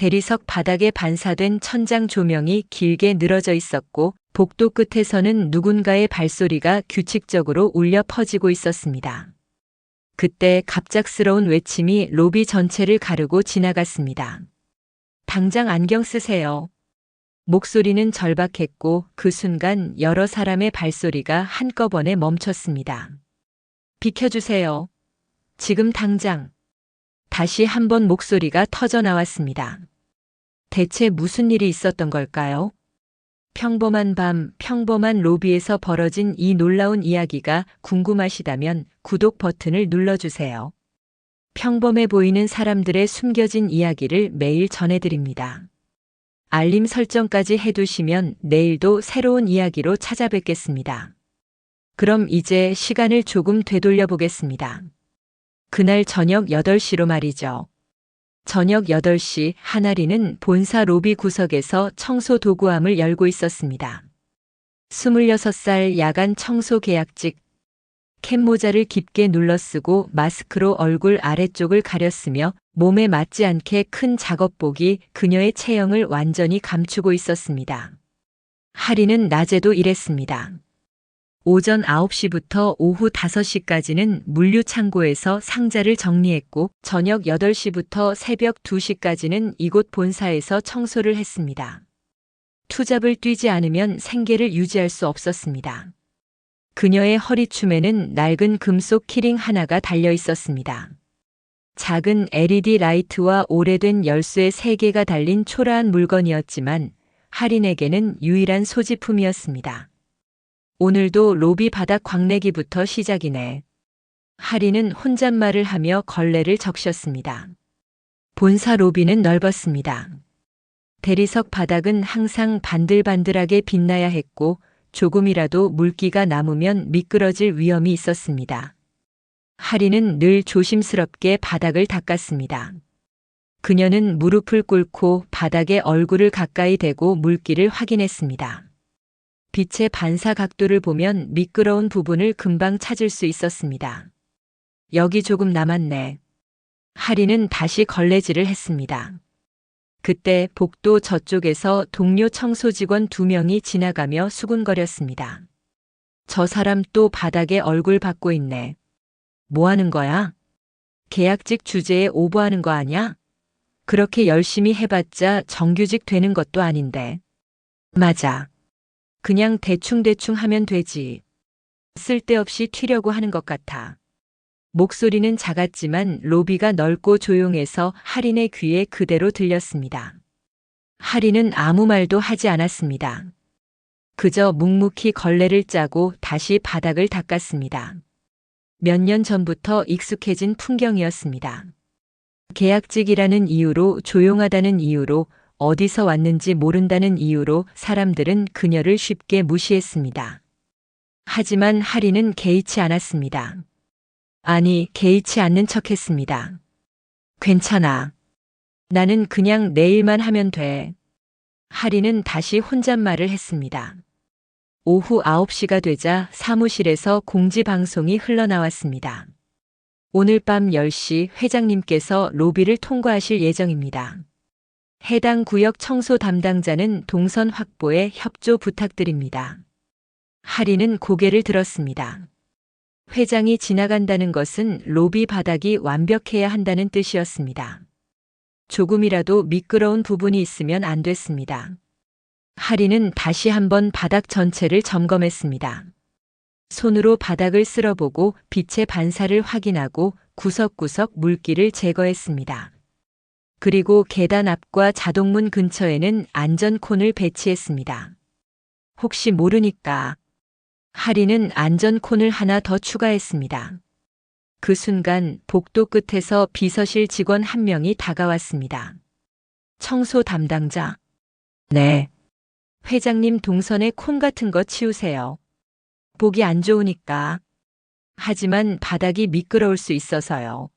대리석 바닥에 반사된 천장 조명이 길게 늘어져 있었고 복도 끝에서는 누군가의 발소리가 규칙적으로 울려 퍼지고 있었습니다. 그때 갑작스러운 외침이 로비 전체를 가르고 지나갔습니다. 당장 안경 쓰세요. 목소리는 절박했고 그 순간 여러 사람의 발소리가 한꺼번에 멈췄습니다. 비켜주세요. 지금 당장. 다시 한번 목소리가 터져 나왔습니다. 대체 무슨 일이 있었던 걸까요? 평범한 밤, 평범한 로비에서 벌어진 이 놀라운 이야기가 궁금하시다면 구독 버튼을 눌러주세요. 평범해 보이는 사람들의 숨겨진 이야기를 매일 전해드립니다. 알림 설정까지 해두시면 내일도 새로운 이야기로 찾아뵙겠습니다. 그럼 이제 시간을 조금 되돌려 보겠습니다. 그날 저녁 8시로 말이죠. 저녁 8시 한아리는 본사 로비 구석에서 청소 도구함을 열고 있었습니다. 26살 야간 청소 계약직. 캡모자를 깊게 눌러쓰고 마스크로 얼굴 아래쪽을 가렸으며 몸에 맞지 않게 큰 작업복이 그녀의 체형을 완전히 감추고 있었습니다. 하리는 낮에도 일했습니다. 오전 9시부터 오후 5시까지는 물류 창고에서 상자를 정리했고 저녁 8시부터 새벽 2시까지는 이곳 본사에서 청소를 했습니다. 투잡을 뛰지 않으면 생계를 유지할 수 없었습니다. 그녀의 허리춤에는 낡은 금속 키링 하나가 달려 있었습니다. 작은 LED 라이트와 오래된 열쇠 3개가 달린 초라한 물건이었지만 하린에게는 유일한 소지품이었습니다. 오늘도 로비 바닥 광내기부터 시작이네. 하린은 혼잣말을 하며 걸레를 적셨습니다. 본사 로비는 넓었습니다. 대리석 바닥은 항상 반들반들하게 빛나야 했고 조금이라도 물기가 남으면 미끄러질 위험이 있었습니다. 하린은 늘 조심스럽게 바닥을 닦았습니다. 그녀는 무릎을 꿇고 바닥에 얼굴을 가까이 대고 물기를 확인했습니다. 빛의 반사 각도를 보면 미끄러운 부분을 금방 찾을 수 있었습니다. 여기 조금 남았네. 하린은 다시 걸레질을 했습니다. 그때 복도 저쪽에서 동료 청소 직원 2명이 지나가며 수군거렸습니다. 저 사람 또 바닥에 얼굴 박고 있네. 뭐 하는 거야? 계약직 주제에 오버하는 거 아냐? 그렇게 열심히 해봤자 정규직 되는 것도 아닌데. 맞아. 그냥 대충대충 하면 되지. 쓸데없이 튀려고 하는 것 같아. 목소리는 작았지만 로비가 넓고 조용해서 하린의 귀에 그대로 들렸습니다. 하린은 아무 말도 하지 않았습니다. 그저 묵묵히 걸레를 짜고 다시 바닥을 닦았습니다. 몇 년 전부터 익숙해진 풍경이었습니다. 계약직이라는 이유로, 조용하다는 이유로, 어디서 왔는지 모른다는 이유로 사람들은 그녀를 쉽게 무시했습니다. 하지만 하린은 개의치 않았습니다. 아니, 개의치 않는 척했습니다. 괜찮아. 나는 그냥 내 일만 하면 돼. 하린은 다시 혼잣말을 했습니다. 오후 9시가 되자 사무실에서 공지방송이 흘러나왔습니다. 오늘 밤 10시 회장님께서 로비를 통과하실 예정입니다. 해당 구역 청소 담당자는 동선 확보에 협조 부탁드립니다. 하린은 고개를 들었습니다. 회장이 지나간다는 것은 로비 바닥이 완벽해야 한다는 뜻이었습니다. 조금이라도 미끄러운 부분이 있으면 안 됐습니다. 하린은 다시 한번 바닥 전체를 점검했습니다. 손으로 바닥을 쓸어보고 빛의 반사를 확인하고 구석구석 물기를 제거했습니다. 그리고 계단 앞과 자동문 근처에는 안전콘을 배치했습니다. 혹시 모르니까. 하린은 안전콘을 하나 더 추가했습니다. 그 순간 복도 끝에서 비서실 직원 1명이 다가왔습니다. 청소 담당자. 네. 회장님 동선에 콘 같은 거 치우세요. 보기 안 좋으니까. 하지만 바닥이 미끄러울 수 있어서요.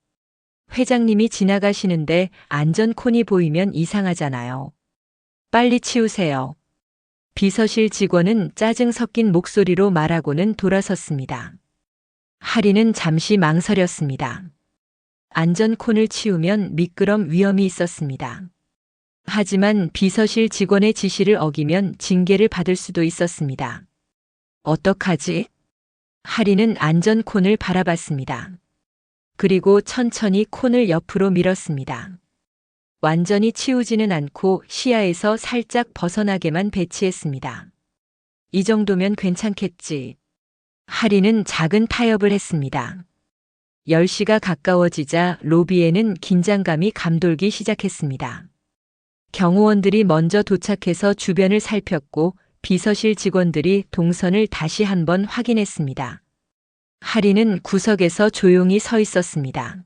회장님이 지나가시는데 안전콘이 보이면 이상하잖아요. 빨리 치우세요. 비서실 직원은 짜증 섞인 목소리로 말하고는 돌아섰습니다. 하린은 잠시 망설였습니다. 안전콘을 치우면 미끄럼 위험이 있었습니다. 하지만 비서실 직원의 지시를 어기면 징계를 받을 수도 있었습니다. 어떡하지? 하리는 안전콘을 바라봤습니다. 그리고 천천히 콘을 옆으로 밀었습니다. 완전히 치우지는 않고 시야에서 살짝 벗어나게만 배치했습니다. 이 정도면 괜찮겠지. 하리는 작은 타협을 했습니다. 10시가 가까워지자 로비에는 긴장감이 감돌기 시작했습니다. 경호원들이 먼저 도착해서 주변을 살폈고 비서실 직원들이 동선을 다시 한번 확인했습니다. 하리는 구석에서 조용히 서 있었습니다.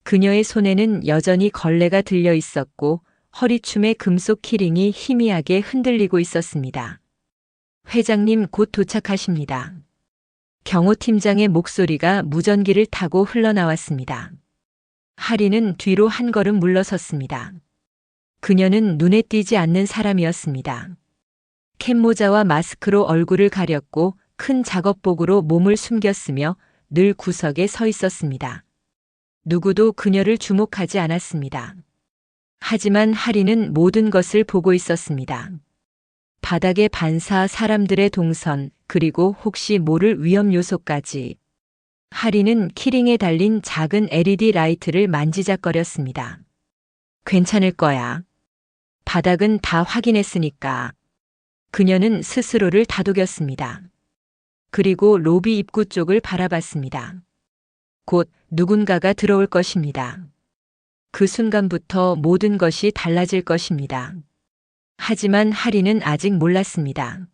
그녀의 손에는 여전히 걸레가 들려 있었고 허리춤의 금속 키링이 희미하게 흔들리고 있었습니다. 회장님 곧 도착하십니다. 경호팀장의 목소리가 무전기를 타고 흘러나왔습니다. 하리는 뒤로 한 걸음 물러섰습니다. 그녀는 눈에 띄지 않는 사람이었습니다. 캡모자와 마스크로 얼굴을 가렸고 큰 작업복으로 몸을 숨겼으며 늘 구석에 서 있었습니다. 누구도 그녀를 주목하지 않았습니다. 하지만 하리는 모든 것을 보고 있었습니다. 바닥의 반사, 사람들의 동선, 그리고 혹시 모를 위험 요소까지. 하리는 키링에 달린 작은 LED 라이트를 만지작거렸습니다. 괜찮을 거야. 바닥은 다 확인했으니까. 그녀는 스스로를 다독였습니다. 그리고 로비 입구 쪽을 바라봤습니다. 곧 누군가가 들어올 것입니다. 그 순간부터 모든 것이 달라질 것입니다. 하지만 하리는 아직 몰랐습니다.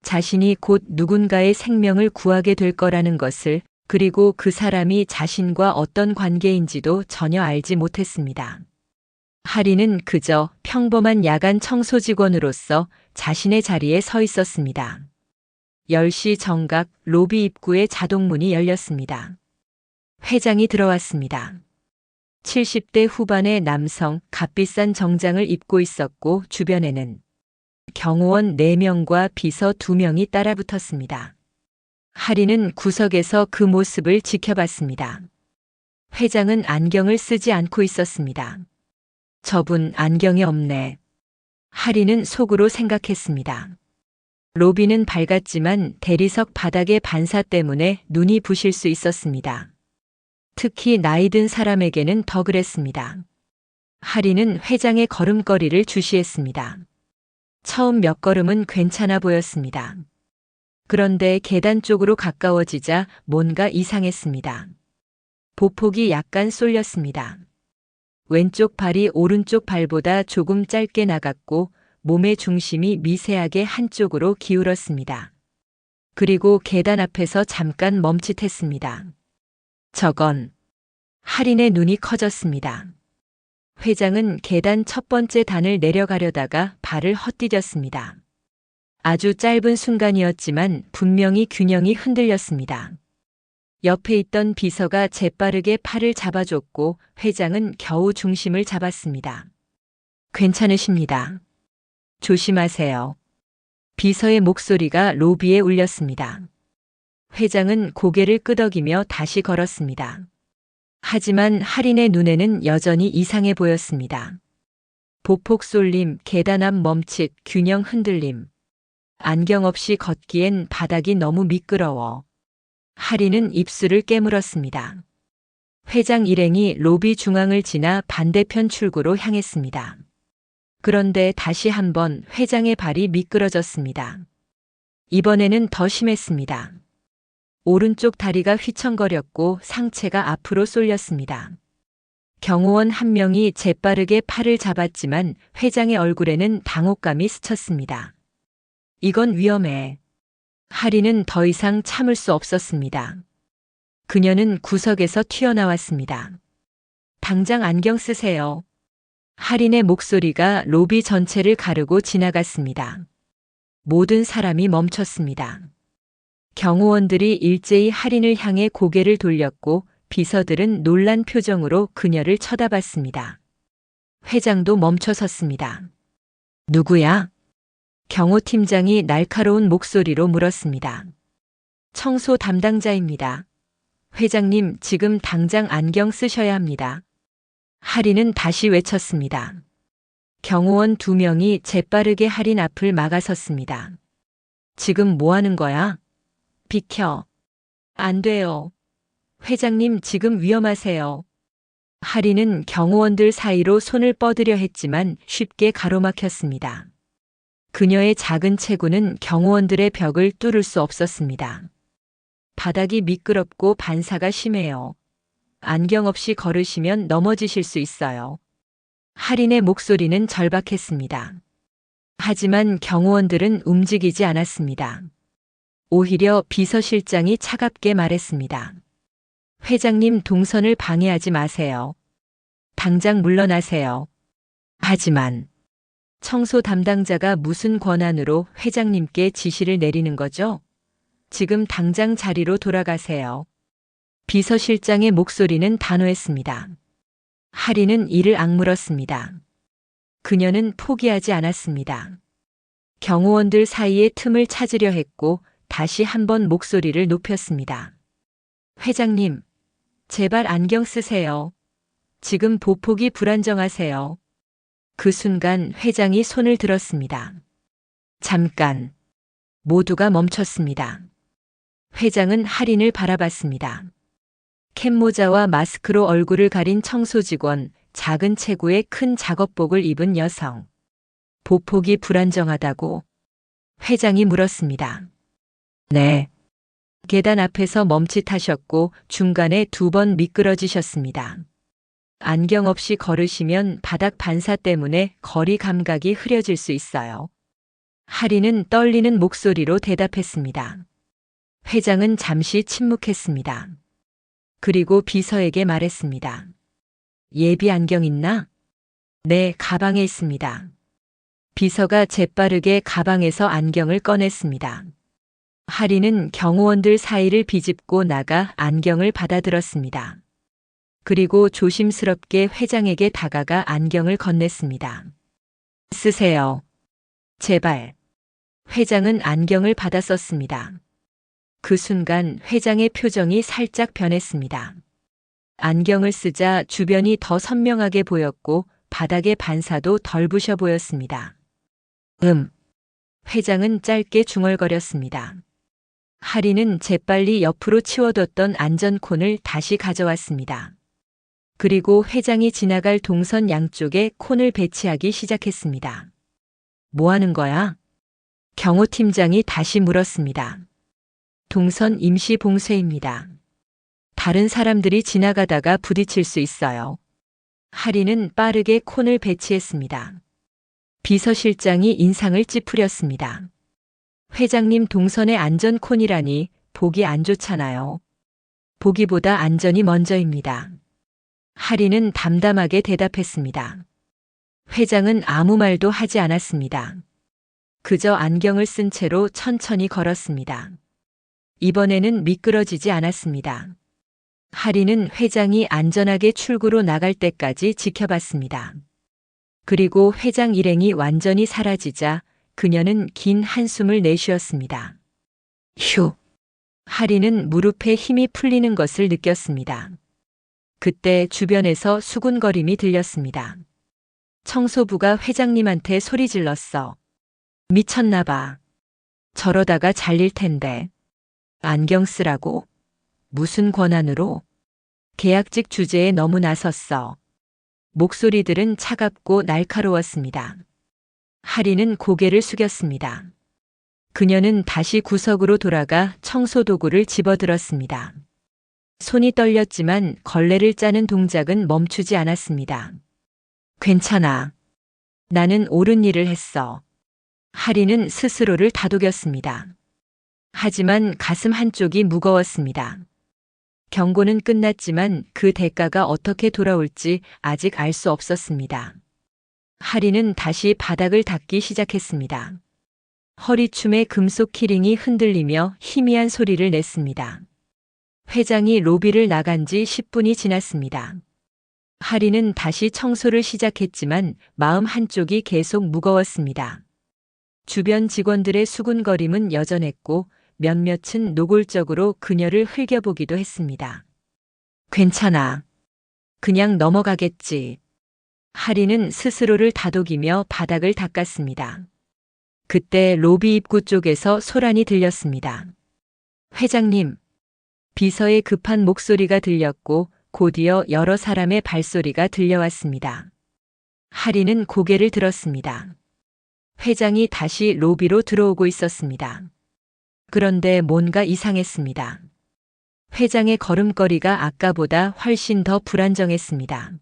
자신이 곧 누군가의 생명을 구하게 될 거라는 것을, 그리고 그 사람이 자신과 어떤 관계인지도 전혀 알지 못했습니다. 하리는 그저 평범한 야간 청소 직원으로서 자신의 자리에 서 있었습니다. 10시 정각 로비 입구의 자동문이 열렸습니다. 회장이 들어왔습니다. 70대 후반의 남성, 값비싼 정장을 입고 있었고 주변에는 경호원 4명과 비서 2명이 따라붙었습니다. 하리는 구석에서 그 모습을 지켜봤습니다. 회장은 안경을 쓰지 않고 있었습니다. 저분 안경이 없네. 하리는 속으로 생각했습니다. 로비는 밝았지만 대리석 바닥의 반사 때문에 눈이 부실 수 있었습니다. 특히 나이 든 사람에게는 더 그랬습니다. 하리는 회장의 걸음걸이를 주시했습니다. 처음 몇 걸음은 괜찮아 보였습니다. 그런데 계단 쪽으로 가까워지자 뭔가 이상했습니다. 보폭이 약간 쏠렸습니다. 왼쪽 발이 오른쪽 발보다 조금 짧게 나갔고 몸의 중심이 미세하게 한쪽으로 기울었습니다. 그리고 계단 앞에서 잠깐 멈칫했습니다. 저건 하린의 눈이 커졌습니다. 회장은 계단 첫 번째 단을 내려가려다가 발을 헛디뎠습니다. 아주 짧은 순간이었지만 분명히 균형이 흔들렸습니다. 옆에 있던 비서가 재빠르게 팔을 잡아줬고 회장은 겨우 중심을 잡았습니다. 괜찮으십니다. 조심하세요. 비서의 목소리가 로비에 울렸습니다. 회장은 고개를 끄덕이며 다시 걸었습니다. 하지만 하린의 눈에는 여전히 이상해 보였습니다. 보폭 쏠림, 계단 앞 멈칫, 균형 흔들림. 안경 없이 걷기엔 바닥이 너무 미끄러워. 하린은 입술을 깨물었습니다. 회장 일행이 로비 중앙을 지나 반대편 출구로 향했습니다. 그런데 다시 한번 회장의 발이 미끄러졌습니다. 이번에는 더 심했습니다. 오른쪽 다리가 휘청거렸고 상체가 앞으로 쏠렸습니다. 경호원 한 명이 재빠르게 팔을 잡았지만 회장의 얼굴에는 당혹감이 스쳤습니다. 이건 위험해. 하리는 더 이상 참을 수 없었습니다. 그녀는 구석에서 튀어나왔습니다. 당장 안경 쓰세요. 하린의 목소리가 로비 전체를 가르고 지나갔습니다. 모든 사람이 멈췄습니다. 경호원들이 일제히 하린을 향해 고개를 돌렸고 비서들은 놀란 표정으로 그녀를 쳐다봤습니다. 회장도 멈춰섰습니다. 누구야? 경호팀장이 날카로운 목소리로 물었습니다. 청소 담당자입니다. 회장님, 지금 당장 안경 쓰셔야 합니다. 하리는 다시 외쳤습니다. 경호원 2명이 재빠르게 할인 앞을 막아섰습니다. 지금 뭐 하는 거야? 비켜. 안 돼요. 회장님 지금 위험하세요. 할인은 경호원들 사이로 손을 뻗으려 했지만 쉽게 가로막혔습니다. 그녀의 작은 체구는 경호원들의 벽을 뚫을 수 없었습니다. 바닥이 미끄럽고 반사가 심해요. 안경 없이 걸으시면 넘어지실 수 있어요. 할인의 목소리는 절박했습니다. 하지만 경호원들은 움직이지 않았습니다. 오히려 비서실장이 차갑게 말했습니다. 회장님 동선을 방해하지 마세요. 당장 물러나세요. 하지만 청소 담당자가 무슨 권한으로 회장님께 지시를 내리는 거죠? 지금 당장 자리로 돌아가세요. 비서실장의 목소리는 단호했습니다. 할인은 이를 악물었습니다. 그녀는 포기하지 않았습니다. 경호원들 사이에 틈을 찾으려 했고 다시 한번 목소리를 높였습니다. 회장님, 제발 안경 쓰세요. 지금 보폭이 불안정하세요. 그 순간 회장이 손을 들었습니다. 잠깐. 모두가 멈췄습니다. 회장은 할인을 바라봤습니다. 캡모자와 마스크로 얼굴을 가린 청소 직원, 작은 체구에 큰 작업복을 입은 여성. 보폭이 불안정하다고 회장이 물었습니다. 네. 계단 앞에서 멈칫하셨고 중간에 2번 미끄러지셨습니다. 안경 없이 걸으시면 바닥 반사 때문에 거리 감각이 흐려질 수 있어요. 할인은 떨리는 목소리로 대답했습니다. 회장은 잠시 침묵했습니다. 그리고 비서에게 말했습니다. 예비 안경 있나? 네, 가방에 있습니다. 비서가 재빠르게 가방에서 안경을 꺼냈습니다. 할인은 경호원들 사이를 비집고 나가 안경을 받아들었습니다. 그리고 조심스럽게 회장에게 다가가 안경을 건넸습니다. 쓰세요. 제발. 회장은 안경을 받아 썼습니다. 그 순간 회장의 표정이 살짝 변했습니다. 안경을 쓰자 주변이 더 선명하게 보였고 바닥의 반사도 덜 부셔 보였습니다. 회장은 짧게 중얼거렸습니다. 할인은 재빨리 옆으로 치워뒀던 안전콘을 다시 가져왔습니다. 그리고 회장이 지나갈 동선 양쪽에 콘을 배치하기 시작했습니다. 뭐 하는 거야? 경호팀장이 다시 물었습니다. 동선 임시 봉쇄입니다. 다른 사람들이 지나가다가 부딪힐 수 있어요. 할인은 빠르게 콘을 배치했습니다. 비서실장이 인상을 찌푸렸습니다. 회장님 동선의 안전콘이라니 보기 안 좋잖아요. 보기보다 안전이 먼저입니다. 할인은 담담하게 대답했습니다. 회장은 아무 말도 하지 않았습니다. 그저 안경을 쓴 채로 천천히 걸었습니다. 이번에는 미끄러지지 않았습니다. 할인은 회장이 안전하게 출구로 나갈 때까지 지켜봤습니다. 그리고 회장 일행이 완전히 사라지자 그녀는 긴 한숨을 내쉬었습니다. 휴. 할인은 무릎에 힘이 풀리는 것을 느꼈습니다. 그때 주변에서 수군거림이 들렸습니다. 청소부가 회장님한테 소리 질렀어. 미쳤나 봐. 저러다가 잘릴 텐데. 안경 쓰라고? 무슨 권한으로? 계약직 주제에 너무 나섰어. 목소리들은 차갑고 날카로웠습니다. 할인은 고개를 숙였습니다. 그녀는 다시 구석으로 돌아가 청소도구를 집어들었습니다. 손이 떨렸지만 걸레를 짜는 동작은 멈추지 않았습니다. 괜찮아. 나는 옳은 일을 했어. 할인은 스스로를 다독였습니다. 하지만 가슴 한쪽이 무거웠습니다. 경고는 끝났지만 그 대가가 어떻게 돌아올지 아직 알 수 없었습니다. 할인은 다시 바닥을 닦기 시작했습니다. 허리춤의 금속 키링이 흔들리며 희미한 소리를 냈습니다. 회장이 로비를 나간 지 10분이 지났습니다. 할인은 다시 청소를 시작했지만 마음 한쪽이 계속 무거웠습니다. 주변 직원들의 수군거림은 여전했고 몇몇은 노골적으로 그녀를 흘겨보기도 했습니다. 괜찮아. 그냥 넘어가겠지. 하리는 스스로를 다독이며 바닥을 닦았습니다. 그때 로비 입구 쪽에서 소란이 들렸습니다. 회장님, 비서의 급한 목소리가 들렸고 곧이어 여러 사람의 발소리가 들려왔습니다. 하리는 고개를 들었습니다. 회장이 다시 로비로 들어오고 있었습니다. 그런데 뭔가 이상했습니다. 회장의 걸음걸이가 아까보다 훨씬 더 불안정했습니다.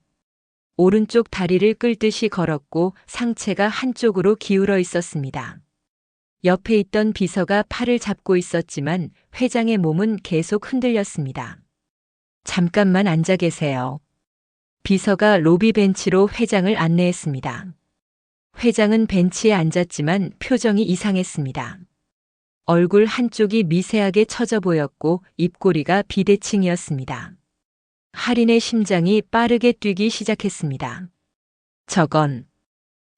오른쪽 다리를 끌듯이 걸었고 상체가 한쪽으로 기울어 있었습니다. 옆에 있던 비서가 팔을 잡고 있었지만 회장의 몸은 계속 흔들렸습니다. 잠깐만 앉아 계세요. 비서가 로비 벤치로 회장을 안내했습니다. 회장은 벤치에 앉았지만 표정이 이상했습니다. 얼굴 한쪽이 미세하게 처져 보였고 입꼬리가 비대칭이었습니다. 하린의 심장이 빠르게 뛰기 시작했습니다. 저건.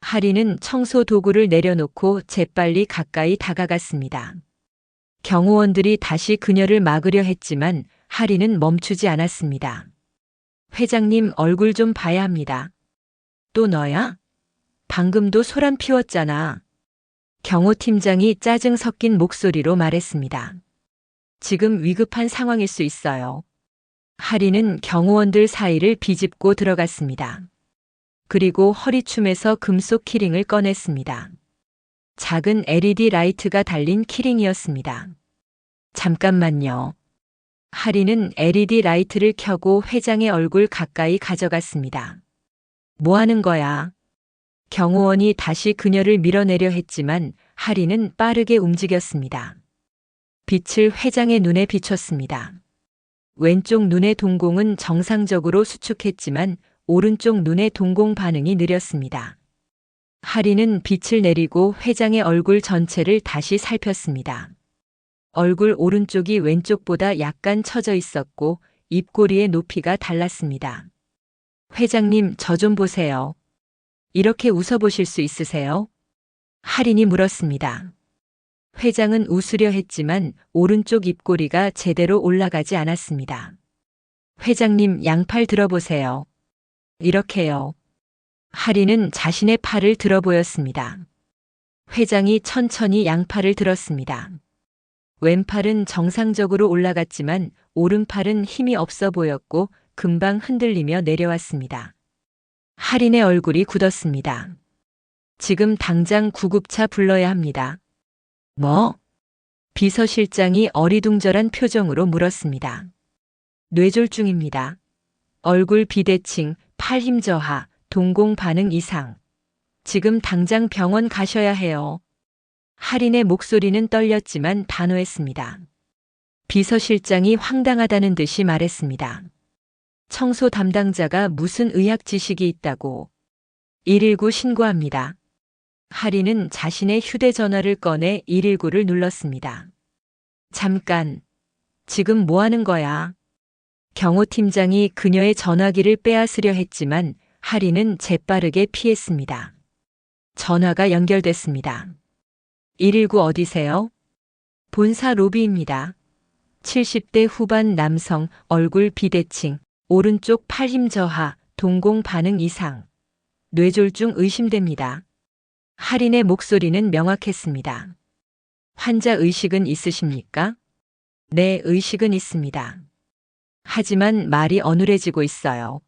하린은 청소 도구를 내려놓고 재빨리 가까이 다가갔습니다. 경호원들이 다시 그녀를 막으려 했지만 하린은 멈추지 않았습니다. 회장님 얼굴 좀 봐야 합니다. 또 너야? 방금도 소란 피웠잖아. 경호팀장이 짜증 섞인 목소리로 말했습니다. 지금 위급한 상황일 수 있어요. 하리는 경호원들 사이를 비집고 들어갔습니다. 그리고 허리춤에서 금속 키링을 꺼냈습니다. 작은 LED 라이트가 달린 키링이었습니다. 잠깐만요. 하리는 LED 라이트를 켜고 회장의 얼굴 가까이 가져갔습니다. 뭐 하는 거야? 경호원이 다시 그녀를 밀어내려 했지만 하리는 빠르게 움직였습니다. 빛을 회장의 눈에 비췄습니다. 왼쪽 눈의 동공은 정상적으로 수축했지만 오른쪽 눈의 동공 반응이 느렸습니다. 하리는 빛을 내리고 회장의 얼굴 전체를 다시 살폈습니다. 얼굴 오른쪽이 왼쪽보다 약간 처져 있었고 입꼬리의 높이가 달랐습니다. 회장님, 저 좀 보세요. 이렇게 웃어보실 수 있으세요? 하린이 물었습니다. 회장은 웃으려 했지만 오른쪽 입꼬리가 제대로 올라가지 않았습니다. 회장님, 양팔 들어보세요. 이렇게요. 하린은 자신의 팔을 들어 보였습니다. 회장이 천천히 양팔을 들었습니다. 왼팔은 정상적으로 올라갔지만 오른팔은 힘이 없어 보였고 금방 흔들리며 내려왔습니다. 하린의 얼굴이 굳었습니다. 지금 당장 구급차 불러야 합니다. 뭐? 비서실장이 어리둥절한 표정으로 물었습니다. 뇌졸중입니다. 얼굴 비대칭, 팔 힘 저하, 동공 반응 이상. 지금 당장 병원 가셔야 해요. 하린의 목소리는 떨렸지만 단호했습니다. 비서실장이 황당하다는 듯이 말했습니다. 청소 담당자가 무슨 의학 지식이 있다고. 119 신고합니다. 하린은 자신의 휴대전화를 꺼내 119를 눌렀습니다. 잠깐. 지금 뭐 하는 거야? 경호팀장이 그녀의 전화기를 빼앗으려 했지만 하린은 재빠르게 피했습니다. 전화가 연결됐습니다. 119 어디세요? 본사 로비입니다. 70대 후반 남성, 얼굴 비대칭, 오른쪽 팔 힘 저하, 동공 반응 이상. 뇌졸중 의심됩니다. 하린의 목소리는 명확했습니다. 환자 의식은 있으십니까? 네, 의식은 있습니다. 하지만 말이 어눌해지고 있어요.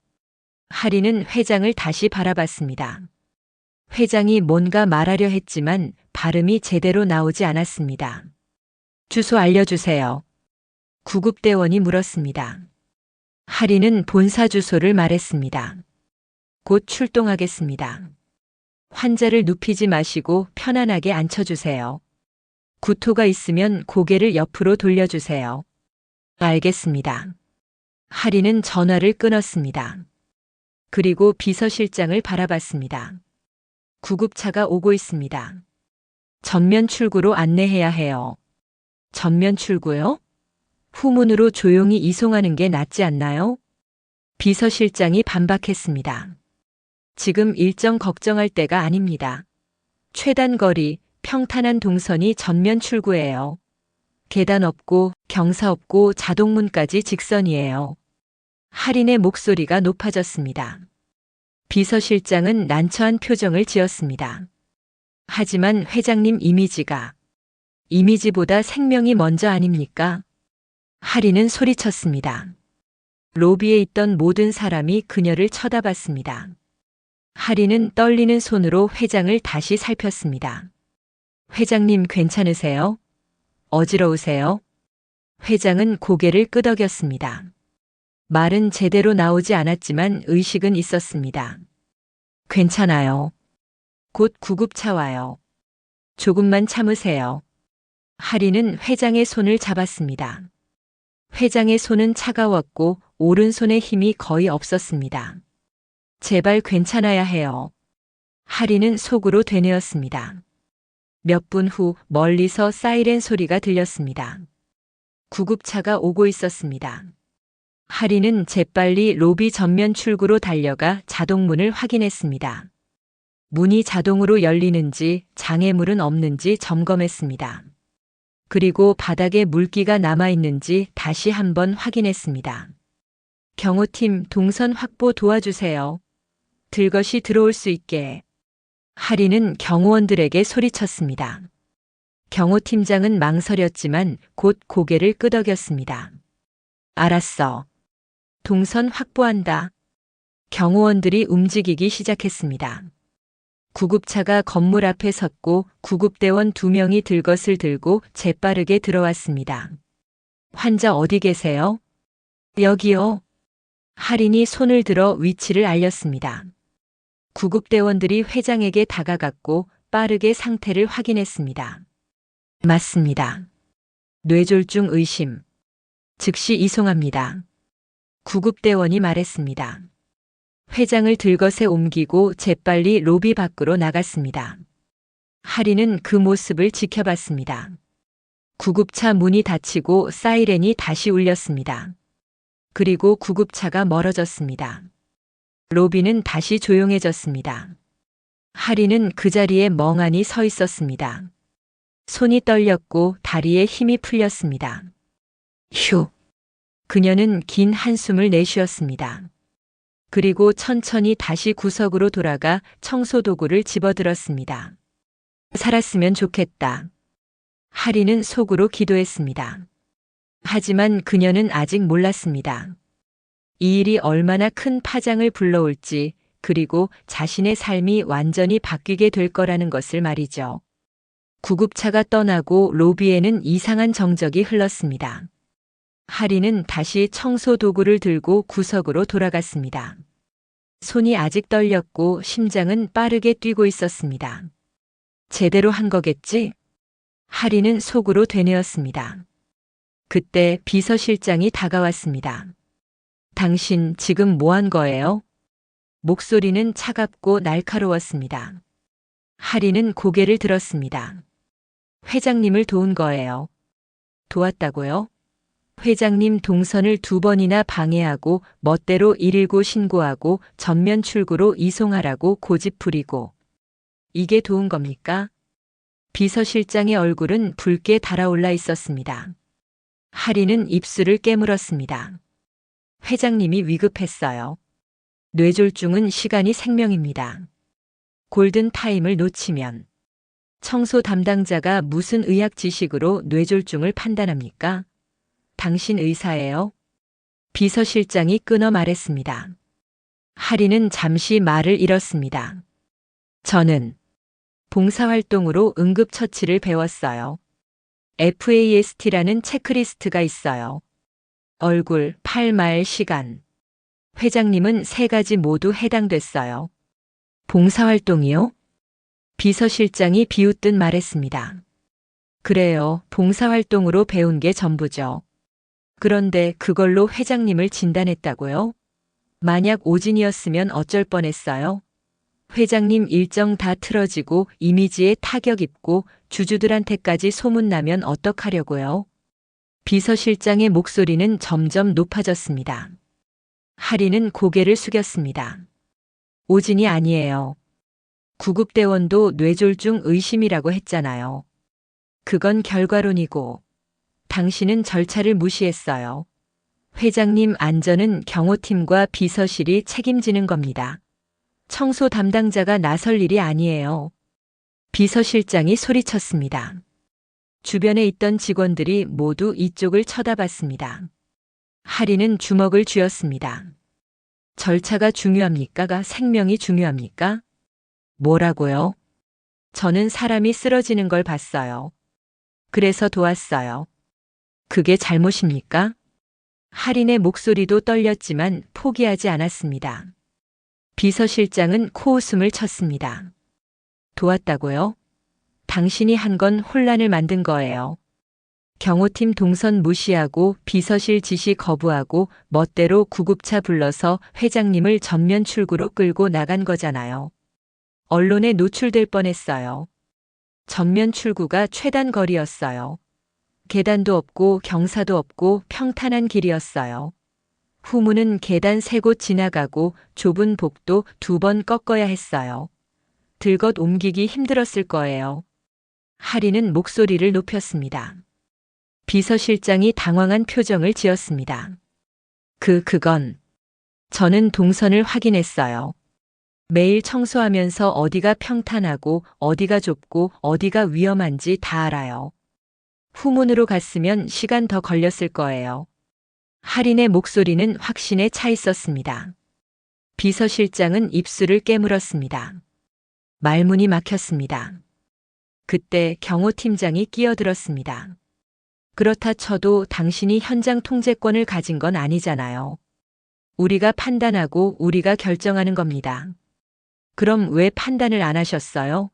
하린은 회장을 다시 바라봤습니다. 회장이 뭔가 말하려 했지만 발음이 제대로 나오지 않았습니다. 주소 알려주세요. 구급대원이 물었습니다. 하린은 본사 주소를 말했습니다. 곧 출동하겠습니다. 환자를 눕히지 마시고 편안하게 앉혀주세요. 구토가 있으면 고개를 옆으로 돌려주세요. 알겠습니다. 하린은 전화를 끊었습니다. 그리고 비서실장을 바라봤습니다. 구급차가 오고 있습니다. 전면 출구로 안내해야 해요. 전면 출구요? 후문으로 조용히 이송하는 게 낫지 않나요? 비서실장이 반박했습니다. 지금 일정 걱정할 때가 아닙니다. 최단 거리, 평탄한 동선이 전면 출구예요. 계단 없고 경사 없고 자동문까지 직선이에요. 하린의 목소리가 높아졌습니다. 비서실장은 난처한 표정을 지었습니다. 하지만 회장님 이미지보다 생명이 먼저 아닙니까? 하리는 소리쳤습니다. 로비에 있던 모든 사람이 그녀를 쳐다봤습니다. 하리는 떨리는 손으로 회장을 다시 살폈습니다. 회장님 괜찮으세요? 어지러우세요? 회장은 고개를 끄덕였습니다. 말은 제대로 나오지 않았지만 의식은 있었습니다. 괜찮아요. 곧 구급차 와요. 조금만 참으세요. 하리는 회장의 손을 잡았습니다. 회장의 손은 차가웠고 오른손에 힘이 거의 없었습니다. 제발 괜찮아야 해요. 하리는 속으로 되뇌었습니다. 몇 분 후 멀리서 사이렌 소리가 들렸습니다. 구급차가 오고 있었습니다. 하리는 재빨리 로비 전면 출구로 달려가 자동문을 확인했습니다. 문이 자동으로 열리는지 장애물은 없는지 점검했습니다. 그리고 바닥에 물기가 남아있는지 다시 한번 확인했습니다. 경호팀 동선 확보 도와주세요. 들것이 들어올 수 있게. 하리는 경호원들에게 소리쳤습니다. 경호팀장은 망설였지만 곧 고개를 끄덕였습니다. 알았어. 동선 확보한다. 경호원들이 움직이기 시작했습니다. 구급차가 건물 앞에 섰고 구급대원 2명이 들것을 들고 재빠르게 들어왔습니다. 환자 어디 계세요? 여기요. 할인이 손을 들어 위치를 알렸습니다. 구급대원들이 회장에게 다가갔고 빠르게 상태를 확인했습니다. 맞습니다. 뇌졸중 의심. 즉시 이송합니다. 구급대원이 말했습니다. 회장을 들것에 옮기고 재빨리 로비 밖으로 나갔습니다. 하리는 그 모습을 지켜봤습니다. 구급차 문이 닫히고 사이렌이 다시 울렸습니다. 그리고 구급차가 멀어졌습니다. 로비는 다시 조용해졌습니다. 하리는 그 자리에 멍하니 서 있었습니다. 손이 떨렸고 다리에 힘이 풀렸습니다. 휴. 그녀는 긴 한숨을 내쉬었습니다. 그리고 천천히 다시 구석으로 돌아가 청소도구를 집어들었습니다. 살았으면 좋겠다. 하리는 속으로 기도했습니다. 하지만 그녀는 아직 몰랐습니다. 이 일이 얼마나 큰 파장을 불러올지, 그리고 자신의 삶이 완전히 바뀌게 될 거라는 것을 말이죠. 구급차가 떠나고 로비에는 이상한 정적이 흘렀습니다. 하리는 다시 청소 도구를 들고 구석으로 돌아갔습니다. 손이 아직 떨렸고 심장은 빠르게 뛰고 있었습니다. 제대로 한 거겠지? 하리는 속으로 되뇌었습니다. 그때 비서실장이 다가왔습니다. 당신 지금 뭐 한 거예요? 목소리는 차갑고 날카로웠습니다. 하리는 고개를 들었습니다. 회장님을 도운 거예요. 도왔다고요? 회장님 동선을 2번이나 방해하고 멋대로 119 신고하고 전면 출구로 이송하라고 고집 부리고. 이게 도운 겁니까? 비서실장의 얼굴은 붉게 달아올라 있었습니다. 하리는 입술을 깨물었습니다. 회장님이 위급했어요. 뇌졸중은 시간이 생명입니다. 골든 타임을 놓치면. 청소 담당자가 무슨 의학 지식으로 뇌졸중을 판단합니까? 당신 의사예요? 비서실장이 끊어 말했습니다. 하리는 잠시 말을 잃었습니다. 저는 봉사활동으로 응급처치를 배웠어요. FAST라는 체크리스트가 있어요. 얼굴, 팔, 말, 시간. 회장님은 3가지 모두 해당됐어요. 봉사활동이요? 비서실장이 비웃듯 말했습니다. 그래요, 봉사활동으로 배운 게 전부죠. 그런데 그걸로 회장님을 진단했다고요? 만약 오진이었으면 어쩔 뻔했어요? 회장님 일정 다 틀어지고 이미지에 타격 입고 주주들한테까지 소문나면 어떡하려고요? 비서실장의 목소리는 점점 높아졌습니다. 하리는 고개를 숙였습니다. 오진이 아니에요. 구급대원도 뇌졸중 의심이라고 했잖아요. 그건 결과론이고 당신은 절차를 무시했어요. 회장님 안전은 경호팀과 비서실이 책임지는 겁니다. 청소 담당자가 나설 일이 아니에요. 비서실장이 소리쳤습니다. 주변에 있던 직원들이 모두 이쪽을 쳐다봤습니다. 하리는 주먹을 쥐었습니다. 절차가 중요합니까? 생명이 중요합니까? 뭐라고요? 저는 사람이 쓰러지는 걸 봤어요. 그래서 도왔어요. 그게 잘못입니까? 하린의 목소리도 떨렸지만 포기하지 않았습니다. 비서실장은 코웃음을 쳤습니다. 도왔다고요? 당신이 한 건 혼란을 만든 거예요. 경호팀 동선 무시하고 비서실 지시 거부하고 멋대로 구급차 불러서 회장님을 전면 출구로 끌고 나간 거잖아요. 언론에 노출될 뻔했어요. 전면 출구가 최단 거리였어요. 계단도 없고 경사도 없고 평탄한 길이었어요. 후문은 계단 3곳 지나가고 좁은 복도 2번 꺾어야 했어요. 들것 옮기기 힘들었을 거예요. 하리는 목소리를 높였습니다. 비서실장이 당황한 표정을 지었습니다. 그건 저는 동선을 확인했어요. 매일 청소하면서 어디가 평탄하고 어디가 좁고 어디가 위험한지 다 알아요. 후문으로 갔으면 시간 더 걸렸을 거예요. 하린의 목소리는 확신에 차 있었습니다. 비서실장은 입술을 깨물었습니다. 말문이 막혔습니다. 그때 경호팀장이 끼어들었습니다. 그렇다 쳐도 당신이 현장 통제권을 가진 건 아니잖아요. 우리가 판단하고 우리가 결정하는 겁니다. 그럼 왜 판단을 안 하셨어요?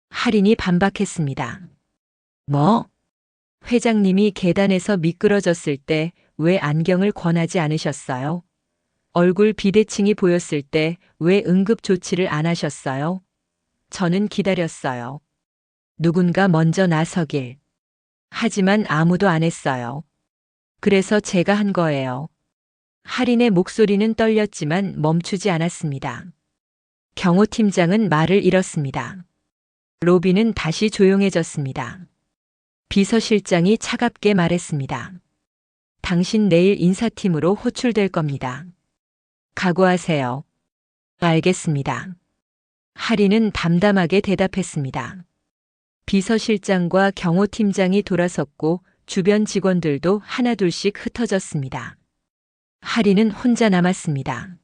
하린이 반박했습니다. 뭐? 회장님이 계단에서 미끄러졌을 때 왜 안경을 권하지 않으셨어요? 얼굴 비대칭이 보였을 때 왜 응급 조치를 안 하셨어요? 저는 기다렸어요. 누군가 먼저 나서길. 하지만 아무도 안 했어요. 그래서 제가 한 거예요. 하린의 목소리는 떨렸지만 멈추지 않았습니다. 경호팀장은 말을 잃었습니다. 로비는 다시 조용해졌습니다. 비서실장이 차갑게 말했습니다. 당신 내일 인사팀으로 호출될 겁니다. 각오하세요. 알겠습니다. 하린은 담담하게 대답했습니다. 비서실장과 경호팀장이 돌아섰고 주변 직원들도 하나둘씩 흩어졌습니다. 하린은 혼자 남았습니다.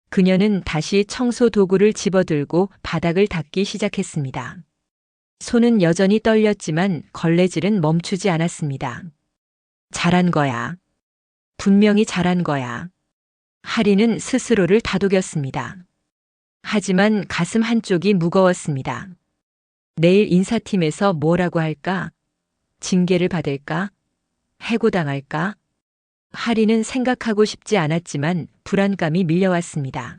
그녀는 다시 청소 도구를 집어들고 바닥을 닦기 시작했습니다. 손은 여전히 떨렸지만 걸레질은 멈추지 않았습니다. 잘한 거야. 분명히 잘한 거야. 하린은 스스로를 다독였습니다. 하지만 가슴 한쪽이 무거웠습니다. 내일 인사팀에서 뭐라고 할까? 징계를 받을까? 해고당할까? 하린은 생각하고 싶지 않았지만 불안감이 밀려왔습니다.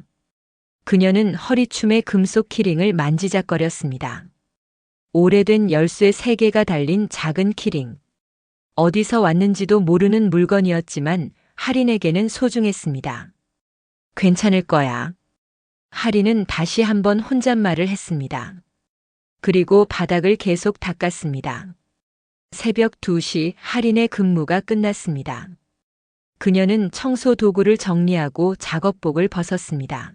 그녀는 허리춤의 금속 키링을 만지작거렸습니다. 오래된 열쇠 3개가 달린 작은 키링. 어디서 왔는지도 모르는 물건이었지만 하린에게는 소중했습니다. 괜찮을 거야. 하린은 다시 한번 혼잣말을 했습니다. 그리고 바닥을 계속 닦았습니다. 새벽 2시 하린의 근무가 끝났습니다. 그녀는 청소 도구를 정리하고 작업복을 벗었습니다.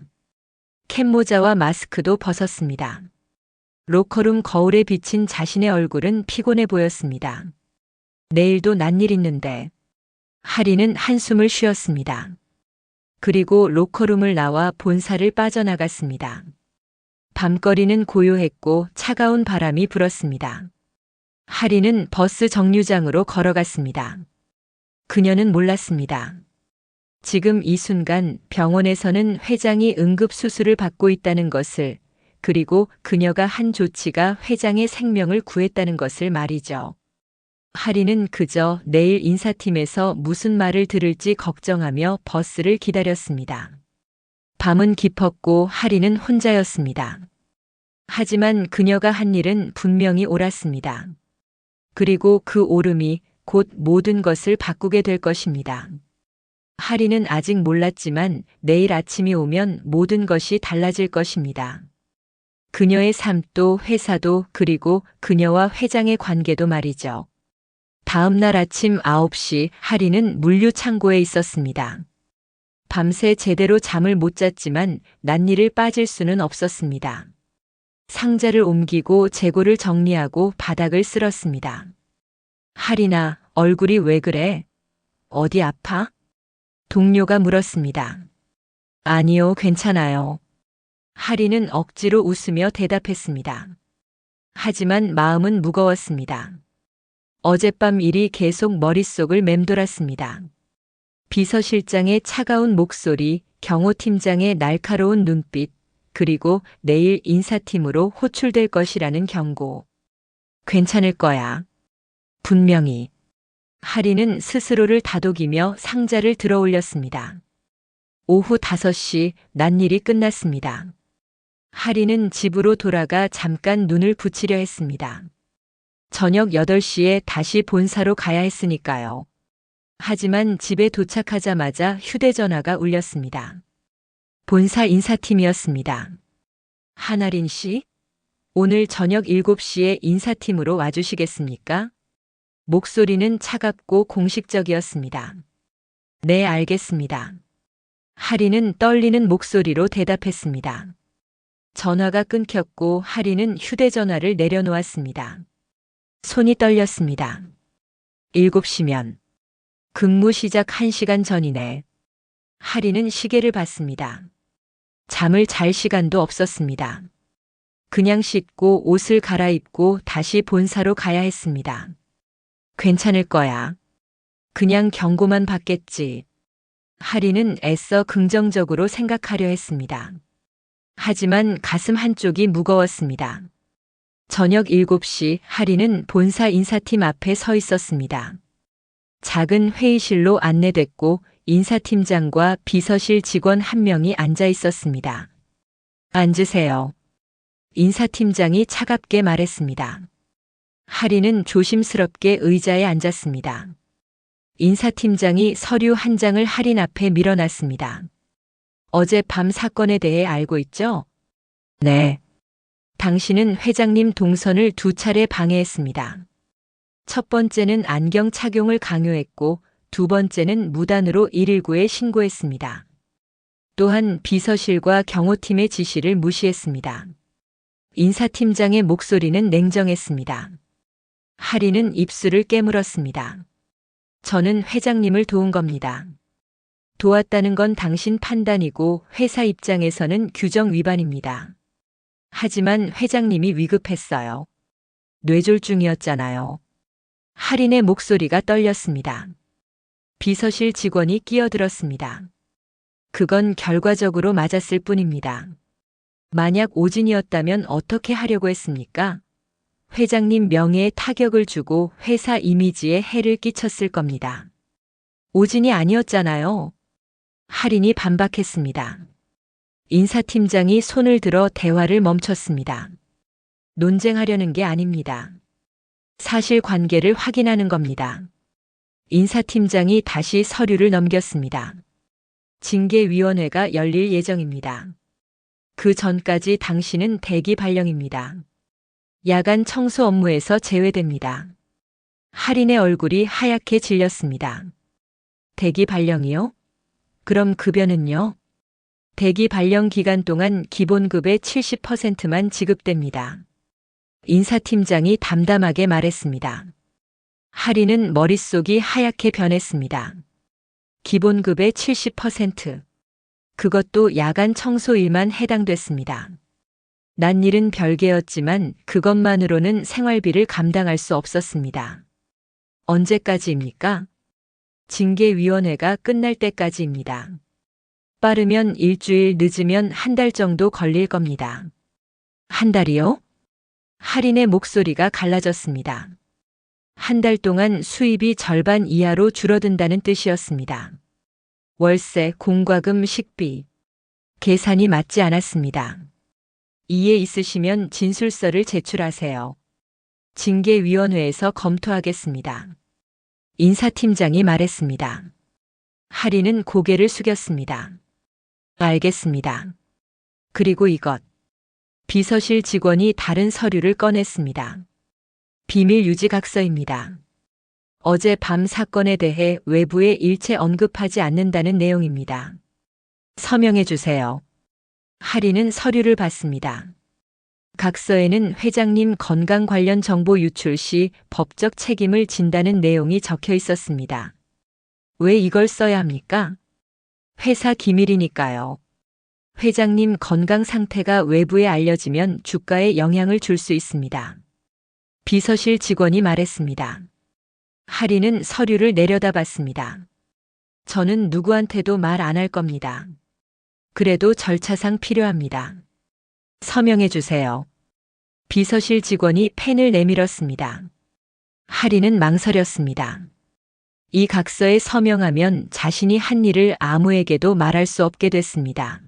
캡모자와 마스크도 벗었습니다. 로커룸 거울에 비친 자신의 얼굴은 피곤해 보였습니다. 내일도 난 일 있는데. 하린은 한숨을 쉬었습니다. 그리고 로커룸을 나와 본사를 빠져나갔습니다. 밤거리는 고요했고 차가운 바람이 불었습니다. 하린은 버스 정류장으로 걸어갔습니다. 그녀는 몰랐습니다. 지금 이 순간 병원에서는 회장이 응급수술을 받고 있다는 것을, 그리고 그녀가 한 조치가 회장의 생명을 구했다는 것을 말이죠. 하린은 그저 내일 인사팀에서 무슨 말을 들을지 걱정하며 버스를 기다렸습니다. 밤은 깊었고 하린은 혼자였습니다. 하지만 그녀가 한 일은 분명히 옳았습니다. 그리고 그 옳음이 곧 모든 것을 바꾸게 될 것입니다. 하린은 아직 몰랐지만 내일 아침이 오면 모든 것이 달라질 것입니다. 그녀의 삶도 회사도 그리고 그녀와 회장의 관계도 말이죠. 다음 날 아침 9시 하린은 물류 창고에 있었습니다. 밤새 제대로 잠을 못 잤지만 난리를 빠질 수는 없었습니다. 상자를 옮기고 재고를 정리하고 바닥을 쓸었습니다. 하리나, 얼굴이 왜 그래? 어디 아파? 동료가 물었습니다. 아니요, 괜찮아요. 하리는 억지로 웃으며 대답했습니다. 하지만 마음은 무거웠습니다. 어젯밤 일이 계속 머릿속을 맴돌았습니다. 비서실장의 차가운 목소리, 경호 팀장의 날카로운 눈빛, 그리고 내일 인사팀으로 호출될 것이라는 경고. 괜찮을 거야. 분명히. 하리는 스스로를 다독이며 상자를 들어 올렸습니다. 오후 5시 난일이 끝났습니다. 하리는 집으로 돌아가 잠깐 눈을 붙이려 했습니다. 저녁 8시에 다시 본사로 가야 했으니까요. 하지만 집에 도착하자마자 휴대전화가 울렸습니다. 본사 인사팀이었습니다. 한아린 씨? 오늘 저녁 7시에 인사팀으로 와주시겠습니까? 목소리는 차갑고 공식적이었습니다. 네, 알겠습니다. 하리는 떨리는 목소리로 대답했습니다. 전화가 끊겼고 하리는 휴대전화를 내려놓았습니다. 손이 떨렸습니다. 7시면. 근무 시작 1시간 전이네. 하리는 시계를 봤습니다. 잠을 잘 시간도 없었습니다. 그냥 씻고 옷을 갈아입고 다시 본사로 가야 했습니다. 괜찮을 거야. 그냥 경고만 받겠지. 하리는 애써 긍정적으로 생각하려 했습니다. 하지만 가슴 한쪽이 무거웠습니다. 저녁 7시 하리는 본사 인사팀 앞에 서 있었습니다. 작은 회의실로 안내됐고 인사팀장과 비서실 직원 1명이 앉아 있었습니다. 앉으세요. 인사팀장이 차갑게 말했습니다. 하리는 조심스럽게 의자에 앉았습니다. 인사팀장이 서류 한 장을 하린 앞에 밀어놨습니다. 어제 밤 사건에 대해 알고 있죠? 네. 당신은 회장님 동선을 2차례 방해했습니다. 첫 번째는 안경 착용을 강요했고 2번째는 무단으로 119에 신고했습니다. 또한 비서실과 경호팀의 지시를 무시했습니다. 인사팀장의 목소리는 냉정했습니다. 하리는 입술을 깨물었습니다. 저는 회장님을 도운 겁니다. 도왔다는 건 당신 판단이고 회사 입장에서는 규정 위반입니다. 하지만 회장님이 위급했어요. 뇌졸중이었잖아요. 하린의 목소리가 떨렸습니다. 비서실 직원이 끼어들었습니다. 그건 결과적으로 맞았을 뿐입니다. 만약 오진이었다면 어떻게 하려고 했습니까? 회장님 명예에 타격을 주고 회사 이미지에 해를 끼쳤을 겁니다. 오진이 아니었잖아요. 하린이 반박했습니다. 인사팀장이 손을 들어 대화를 멈췄습니다. 논쟁하려는 게 아닙니다. 사실관계를 확인하는 겁니다. 인사팀장이 다시 서류를 넘겼습니다. 징계위원회가 열릴 예정입니다. 그 전까지 당신은 대기 발령입니다. 야간 청소 업무에서 제외됩니다. 하린의 얼굴이 하얗게 질렸습니다. 대기 발령이요? 그럼 급여는요? 대기 발령 기간 동안 기본급의 70%만 지급됩니다. 인사팀장이 담담하게 말했습니다. 하리는 머릿속이 하얗게 변했습니다. 기본급의 70%. 그것도 야간 청소일만 해당됐습니다. 난일은 별개였지만 그것만으로는 생활비를 감당할 수 없었습니다. 언제까지입니까? 징계위원회가 끝날 때까지입니다. 빠르면 일주일, 늦으면 1달 정도 걸릴 겁니다. 1달이요? 하린의 목소리가 갈라졌습니다. 1달 동안 수입이 절반 이하로 줄어든다는 뜻이었습니다. 월세, 공과금, 식비. 계산이 맞지 않았습니다. 이해 있으시면 진술서를 제출하세요. 징계위원회에서 검토하겠습니다. 인사팀장이 말했습니다. 하리는 고개를 숙였습니다. 알겠습니다. 그리고 이것. 비서실 직원이 다른 서류를 꺼냈습니다. 비밀 유지 각서입니다. 어제 밤 사건에 대해 외부에 일체 언급하지 않는다는 내용입니다. 서명해 주세요. 하리는 서류를 받습니다. 각서에는 회장님 건강 관련 정보 유출 시 법적 책임을 진다는 내용이 적혀 있었습니다. 왜 이걸 써야 합니까? 회사 기밀이니까요. 회장님 건강 상태가 외부에 알려지면 주가에 영향을 줄 수 있습니다. 비서실 직원이 말했습니다. 하리는 서류를 내려다봤습니다. 저는 누구한테도 말 안 할 겁니다. 그래도 절차상 필요합니다. 서명해 주세요. 비서실 직원이 펜을 내밀었습니다. 하리는 망설였습니다. 이 각서에 서명하면 자신이 한 일을 아무에게도 말할 수 없게 됐습니다.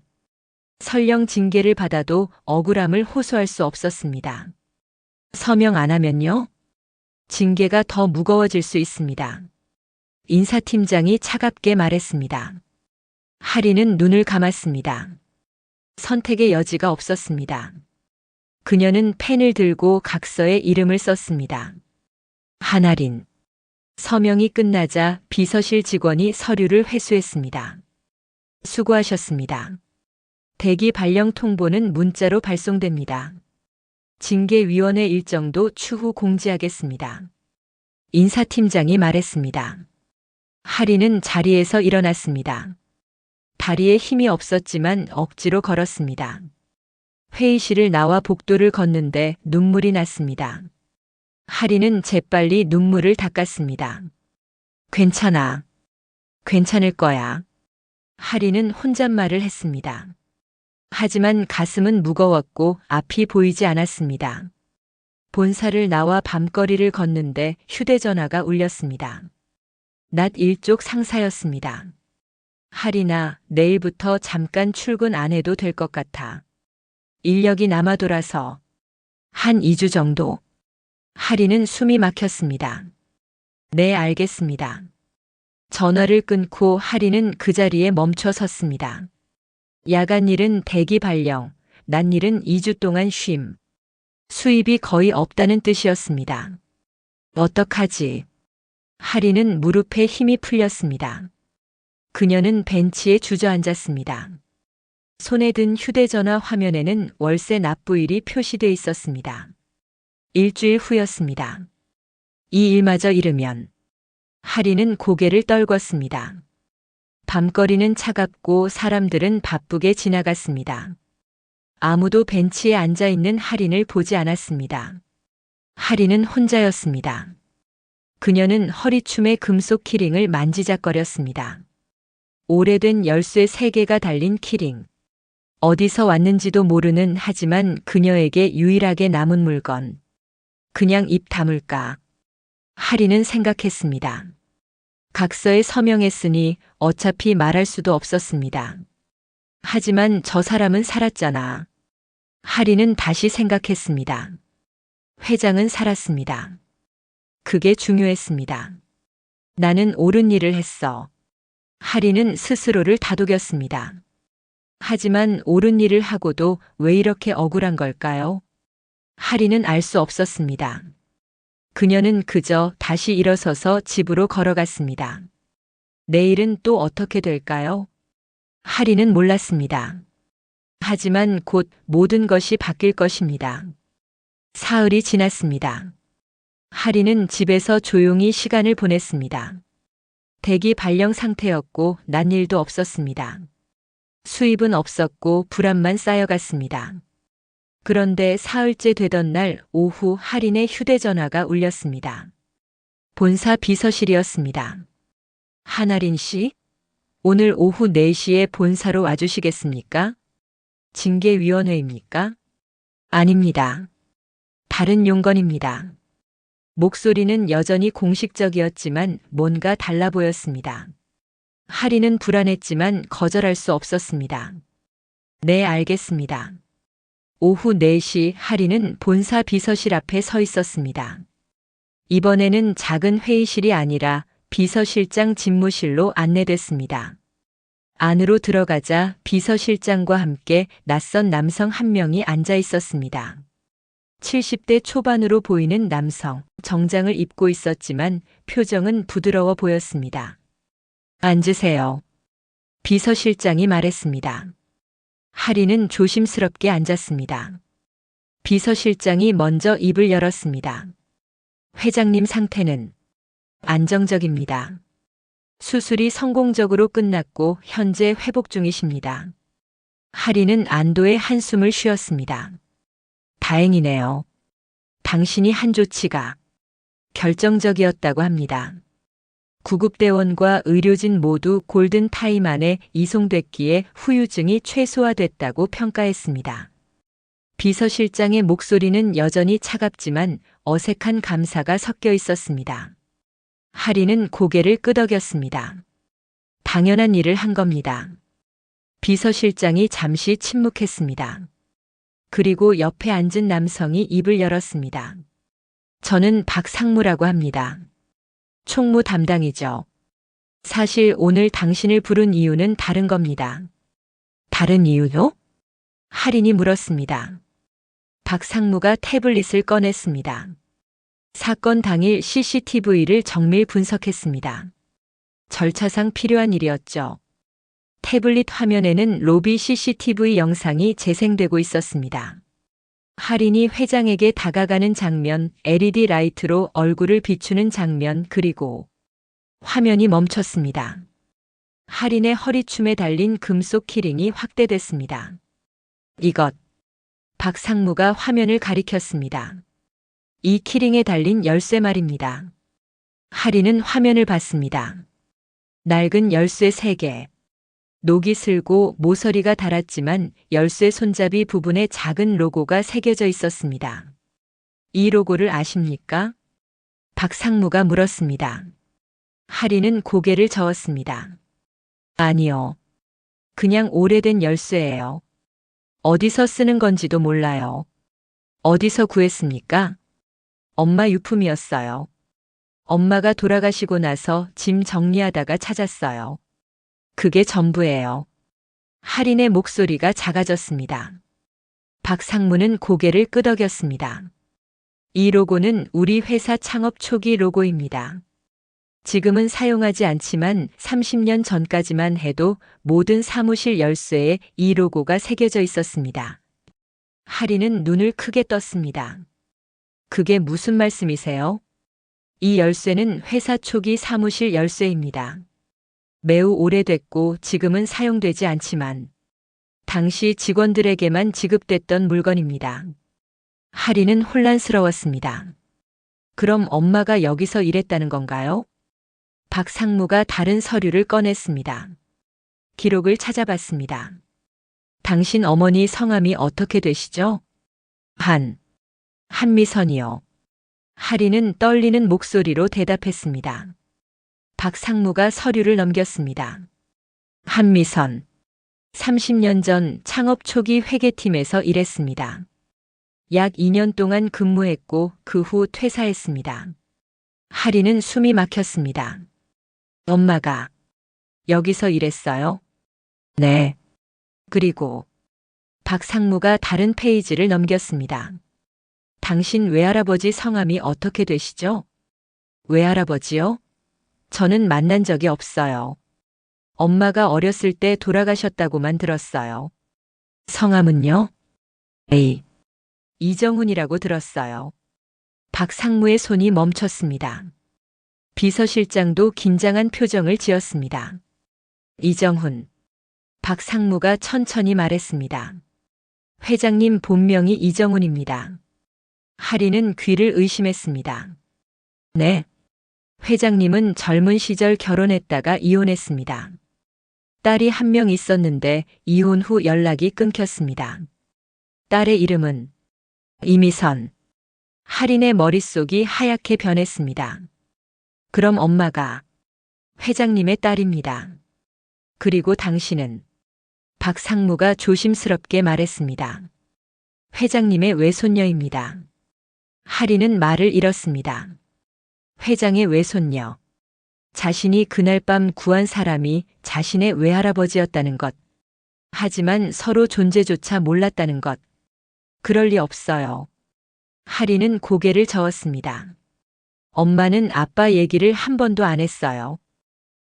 설령 징계를 받아도 억울함을 호소할 수 없었습니다. 서명 안 하면요? 징계가 더 무거워질 수 있습니다. 인사팀장이 차갑게 말했습니다. 하리는 눈을 감았습니다. 선택의 여지가 없었습니다. 그녀는 펜을 들고 각서에 이름을 썼습니다. 한하린. 서명이 끝나자 비서실 직원이 서류를 회수했습니다. 수고하셨습니다. 대기 발령 통보는 문자로 발송됩니다. 징계위원회 일정도 추후 공지하겠습니다. 인사팀장이 말했습니다. 하리는 자리에서 일어났습니다. 다리에 힘이 없었지만 억지로 걸었습니다. 회의실을 나와 복도를 걷는데 눈물이 났습니다. 하리는 재빨리 눈물을 닦았습니다. 괜찮아. 괜찮을 거야. 하리는 혼잣말을 했습니다. 하지만 가슴은 무거웠고 앞이 보이지 않았습니다. 본사를 나와 밤거리를 걷는데 휴대전화가 울렸습니다. 낮 일쪽 상사였습니다. 하리나, 내일부터 잠깐 출근 안 해도 될 것 같아. 인력이 남아 돌아서 한 2주 정도. 하리는 숨이 막혔습니다. 네, 알겠습니다. 전화를 끊고 하리는 그 자리에 멈춰 섰습니다. 야간 일은 대기 발령, 난 일은 2주 동안 쉼. 수입이 거의 없다는 뜻이었습니다. 어떡하지? 하리는 무릎에 힘이 풀렸습니다. 그녀는 벤치에 주저앉았습니다. 손에 든 휴대전화 화면에는 월세 납부일이 표시돼 있었습니다. 일주일 후였습니다. 이 일마저 잃으면. 하리는 고개를 떨궜습니다. 밤거리는 차갑고 사람들은 바쁘게 지나갔습니다. 아무도 벤치에 앉아 있는 하린을 보지 않았습니다. 하리는 혼자였습니다. 그녀는 허리춤에 금속 키링을 만지작거렸습니다. 오래된 열쇠 3개가 달린 키링. 어디서 왔는지도 모르는 하지만 그녀에게 유일하게 남은 물건. 그냥 입 다물까? 하리는 생각했습니다. 각서에 서명했으니 어차피 말할 수도 없었습니다. 하지만 저 사람은 살았잖아. 하리는 다시 생각했습니다. 회장은 살았습니다. 그게 중요했습니다. 나는 옳은 일을 했어. 하리는 스스로를 다독였습니다. 하지만 옳은 일을 하고도 왜 이렇게 억울한 걸까요? 하리는 알 수 없었습니다. 그녀는 그저 다시 일어서서 집으로 걸어갔습니다. 내일은 또 어떻게 될까요? 하리는 몰랐습니다. 하지만 곧 모든 것이 바뀔 것입니다. 사흘이 지났습니다. 하리는 집에서 조용히 시간을 보냈습니다. 대기 발령 상태였고 난 일도 없었습니다. 수입은 없었고 불안만 쌓여갔습니다. 그런데 사흘째 되던 날 오후 하린의 휴대전화가 울렸습니다. 본사 비서실이었습니다. 한하린 씨? 오늘 오후 4시에 본사로 와주시겠습니까? 징계위원회입니까? 아닙니다. 다른 용건입니다. 목소리는 여전히 공식적이었지만 뭔가 달라 보였습니다. 하리는 불안했지만 거절할 수 없었습니다. 네, 알겠습니다. 오후 4시 하리는 본사 비서실 앞에 서 있었습니다. 이번에는 작은 회의실이 아니라 비서실장 집무실로 안내됐습니다. 안으로 들어가자 비서실장과 함께 낯선 남성 한 명이 앉아 있었습니다. 70대 초반으로 보이는 남성, 정장을 입고 있었지만 표정은 부드러워 보였습니다. 앉으세요. 비서실장이 말했습니다. 하리는 조심스럽게 앉았습니다. 비서실장이 먼저 입을 열었습니다. 회장님 상태는 안정적입니다. 수술이 성공적으로 끝났고 현재 회복 중이십니다. 하리는 안도의 한숨을 쉬었습니다. 다행이네요. 당신이 한 조치가 결정적이었다고 합니다. 구급대원과 의료진 모두 골든타임 안에 이송됐기에 후유증이 최소화됐다고 평가했습니다. 비서실장의 목소리는 여전히 차갑지만 어색한 감사가 섞여 있었습니다. 하리는 고개를 끄덕였습니다. 당연한 일을 한 겁니다. 비서실장이 잠시 침묵했습니다. 그리고 옆에 앉은 남성이 입을 열었습니다. 저는 박상무라고 합니다. 총무 담당이죠. 사실 오늘 당신을 부른 이유는 다른 겁니다. 다른 이유요? 할인이 물었습니다. 박상무가 태블릿을 꺼냈습니다. 사건 당일 CCTV를 정밀 분석했습니다. 절차상 필요한 일이었죠. 태블릿 화면에는 로비 CCTV 영상이 재생되고 있었습니다. 할인이 회장에게 다가가는 장면, LED 라이트로 얼굴을 비추는 장면, 그리고 화면이 멈췄습니다. 할인의 허리춤에 달린 금속 키링이 확대됐습니다. 이것. 박상무가 화면을 가리켰습니다. 이 키링에 달린 열쇠 말입니다. 할인은 화면을 봤습니다. 낡은 열쇠 3개. 녹이 슬고 모서리가 닳았지만 열쇠 손잡이 부분에 작은 로고가 새겨져 있었습니다. 이 로고를 아십니까? 박상무가 물었습니다. 할인은 고개를 저었습니다. 아니요. 그냥 오래된 열쇠예요. 어디서 쓰는 건지도 몰라요. 어디서 구했습니까? 엄마 유품이었어요. 엄마가 돌아가시고 나서 짐 정리하다가 찾았어요. 그게 전부예요. 할인의 목소리가 작아졌습니다. 박상무는 고개를 끄덕였습니다. 이 로고는 우리 회사 창업 초기 로고입니다. 지금은 사용하지 않지만 30년 전까지만 해도 모든 사무실 열쇠에 이 로고가 새겨져 있었습니다. 할인은 눈을 크게 떴습니다. 그게 무슨 말씀이세요? 이 열쇠는 회사 초기 사무실 열쇠입니다. 매우 오래됐고 지금은 사용되지 않지만 당시 직원들에게만 지급됐던 물건입니다. 할인은 혼란스러웠습니다. 그럼 엄마가 여기서 일했다는 건가요? 박상무가 다른 서류를 꺼냈습니다. 기록을 찾아봤습니다. 당신 어머니 성함이 어떻게 되시죠? 한미선이요. 할인은 떨리는 목소리로 대답했습니다. 박상무가 서류를 넘겼습니다. 한미선. 30년 전 창업 초기 회계팀에서 일했습니다. 약 2년 동안 근무했고 그 후 퇴사했습니다. 할인은 숨이 막혔습니다. 엄마가 여기서 일했어요? 네. 그리고 박상무가 다른 페이지를 넘겼습니다. 당신 외할아버지 성함이 어떻게 되시죠? 외할아버지요? 저는 만난 적이 없어요. 엄마가 어렸을 때 돌아가셨다고만 들었어요. 성함은요? 이정훈이라고 들었어요. 박상무의 손이 멈췄습니다. 비서실장도 긴장한 표정을 지었습니다. 이정훈. 박상무가 천천히 말했습니다. 회장님 본명이 이정훈입니다. 할인은 귀를 의심했습니다. 네. 회장님은 젊은 시절 결혼했다가 이혼했습니다. 딸이 1명 있었는데 이혼 후 연락이 끊겼습니다. 딸의 이름은 이미선. 할인의 머릿속이 하얗게 변했습니다. 그럼 엄마가 회장님의 딸입니다. 그리고 당신은 박상무가 조심스럽게 말했습니다. 회장님의 외손녀입니다. 할인은 말을 잃었습니다. 회장의 외손녀. 자신이 그날 밤 구한 사람이 자신의 외할아버지였다는 것. 하지만 서로 존재조차 몰랐다는 것. 그럴 리 없어요. 할인은 고개를 저었습니다. 엄마는 아빠 얘기를 한 번도 안 했어요.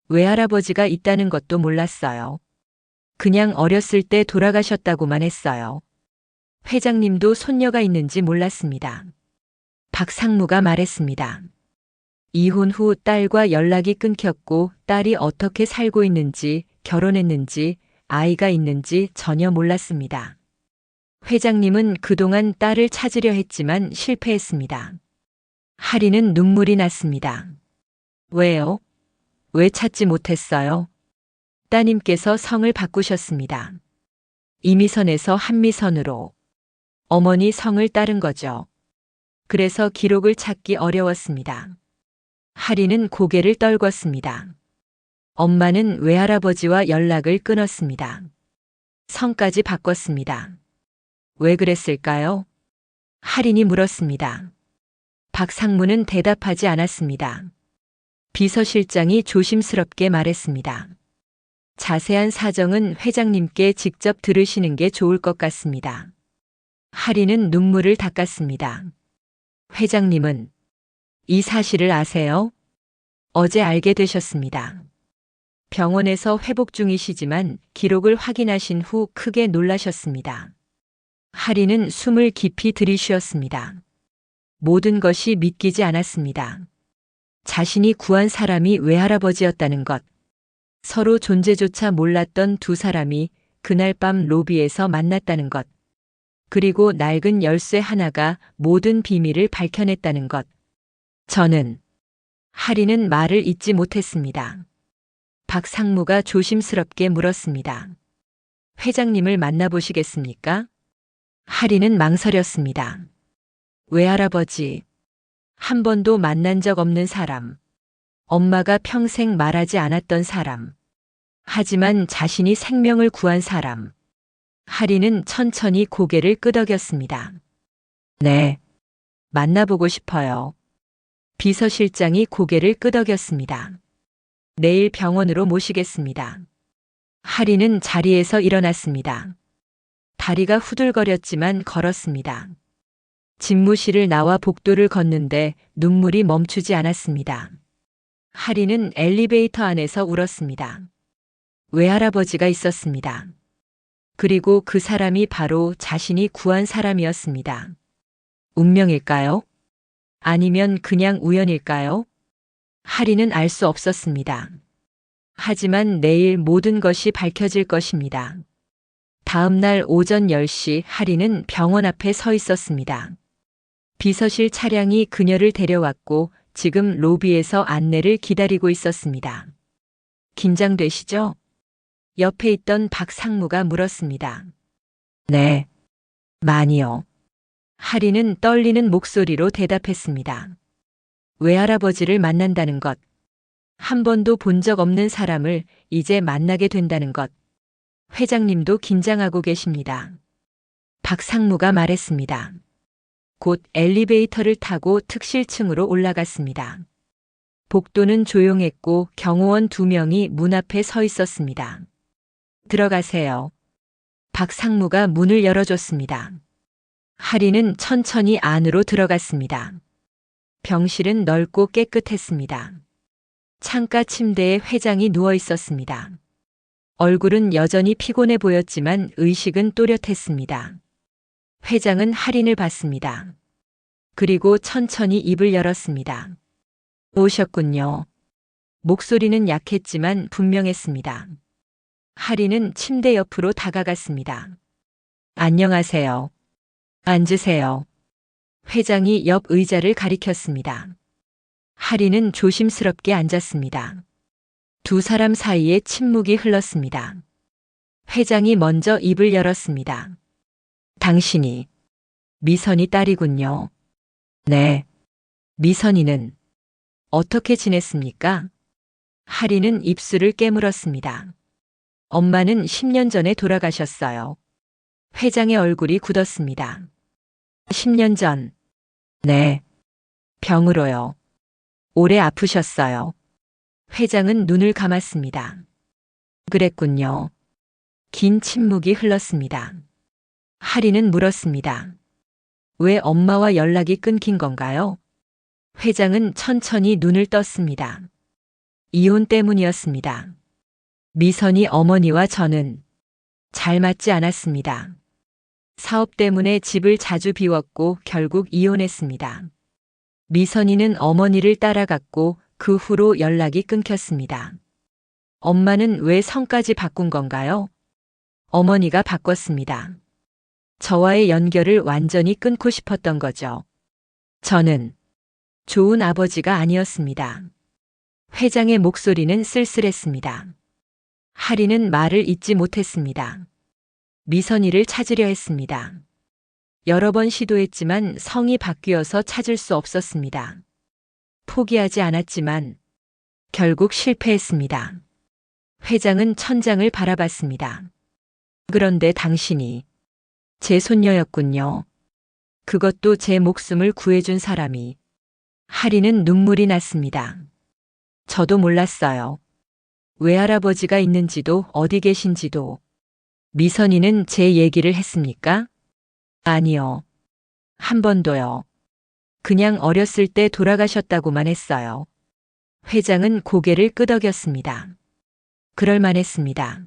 외할아버지가 있다는 것도 몰랐어요. 그냥 어렸을 때 돌아가셨다고만 했어요. 회장님도 손녀가 있는지 몰랐습니다. 박상무가 말했습니다. 이혼 후 딸과 연락이 끊겼고 딸이 어떻게 살고 있는지, 결혼했는지, 아이가 있는지 전혀 몰랐습니다. 회장님은 그동안 딸을 찾으려 했지만 실패했습니다. 하리는 눈물이 났습니다. 왜요? 왜 찾지 못했어요? 따님께서 성을 바꾸셨습니다. 이미선에서 한미선으로. 어머니 성을 따른 거죠. 그래서 기록을 찾기 어려웠습니다. 하리는 고개를 떨궜습니다. 엄마는 외할아버지와 연락을 끊었습니다. 성까지 바꿨습니다. 왜 그랬을까요? 하린이 물었습니다. 박상무는 대답하지 않았습니다. 비서실장이 조심스럽게 말했습니다. 자세한 사정은 회장님께 직접 들으시는 게 좋을 것 같습니다. 하리는 눈물을 닦았습니다. 회장님은 이 사실을 아세요? 어제 알게 되셨습니다. 병원에서 회복 중이시지만 기록을 확인하신 후 크게 놀라셨습니다. 하리는 숨을 깊이 들이쉬었습니다. 모든 것이 믿기지 않았습니다. 자신이 구한 사람이 외할아버지였다는 것. 서로 존재조차 몰랐던 두 사람이 그날 밤 로비에서 만났다는 것. 그리고 낡은 열쇠 하나가 모든 비밀을 밝혀냈다는 것. 저는 하리는 말을 잇지 못했습니다. 박상무가 조심스럽게 물었습니다. 회장님을 만나보시겠습니까? 하리는 망설였습니다. 외할아버지, 한 번도 만난 적 없는 사람. 엄마가 평생 말하지 않았던 사람. 하지만 자신이 생명을 구한 사람. 하리는 천천히 고개를 끄덕였습니다. 네, 만나보고 싶어요. 비서실장이 고개를 끄덕였습니다. 내일 병원으로 모시겠습니다. 하리는 자리에서 일어났습니다. 다리가 후들거렸지만 걸었습니다. 집무실을 나와 복도를 걷는데 눈물이 멈추지 않았습니다. 하리는 엘리베이터 안에서 울었습니다. 외할아버지가 있었습니다. 그리고 그 사람이 바로 자신이 구한 사람이었습니다. 운명일까요? 아니면 그냥 우연일까요? 하리는 알 수 없었습니다. 하지만 내일 모든 것이 밝혀질 것입니다. 다음 날 오전 10시 하리는 병원 앞에 서 있었습니다. 비서실 차량이 그녀를 데려왔고 지금 로비에서 안내를 기다리고 있었습니다. 긴장되시죠? 옆에 있던 박상무가 물었습니다. 네, 많이요. 하리는 떨리는 목소리로 대답했습니다. 외할아버지를 만난다는 것. 한 번도 본 적 없는 사람을 이제 만나게 된다는 것. 회장님도 긴장하고 계십니다. 박상무가 말했습니다. 곧 엘리베이터를 타고 특실층으로 올라갔습니다. 복도는 조용했고 경호원 2명이 문 앞에 서 있었습니다. 들어가세요. 박상무가 문을 열어줬습니다. 하리는 천천히 안으로 들어갔습니다. 병실은 넓고 깨끗했습니다. 창가 침대에 회장이 누워 있었습니다. 얼굴은 여전히 피곤해 보였지만 의식은 또렷했습니다. 회장은 할인을 봤습니다. 그리고 천천히 입을 열었습니다. 오셨군요. 목소리는 약했지만 분명했습니다. 할인은 침대 옆으로 다가갔습니다. 안녕하세요. 앉으세요. 회장이 옆 의자를 가리켰습니다. 할인은 조심스럽게 앉았습니다. 두 사람 사이에 침묵이 흘렀습니다. 회장이 먼저 입을 열었습니다. 당신이 미선이 딸이군요. 네. 미선이는 어떻게 지냈습니까? 할인은 입술을 깨물었습니다. 엄마는 10년 전에 돌아가셨어요. 회장의 얼굴이 굳었습니다. 10년 전. 네. 병으로요. 오래 아프셨어요. 회장은 눈을 감았습니다. 그랬군요. 긴 침묵이 흘렀습니다. 할인은 물었습니다. 왜 엄마와 연락이 끊긴 건가요? 회장은 천천히 눈을 떴습니다. 이혼 때문이었습니다. 미선이 어머니와 저는 잘 맞지 않았습니다. 사업 때문에 집을 자주 비웠고 결국 이혼했습니다. 미선이는 어머니를 따라갔고 그 후로 연락이 끊겼습니다. 엄마는 왜 성까지 바꾼 건가요? 어머니가 바꿨습니다. 저와의 연결을 완전히 끊고 싶었던 거죠. 저는 좋은 아버지가 아니었습니다. 회장의 목소리는 쓸쓸했습니다. 하리는 말을 잇지 못했습니다. 미선이를 찾으려 했습니다. 여러 번 시도했지만 성이 바뀌어서 찾을 수 없었습니다. 포기하지 않았지만 결국 실패했습니다. 회장은 천장을 바라봤습니다. 그런데 당신이 제 손녀였군요. 그것도 제 목숨을 구해준 사람이. 하리는 눈물이 났습니다. 저도 몰랐어요. 외할아버지가 있는지도 어디 계신지도. 미선이는 제 얘기를 했습니까? 아니요. 한 번도요. 그냥 어렸을 때 돌아가셨다고만 했어요. 회장은 고개를 끄덕였습니다. 그럴 만했습니다.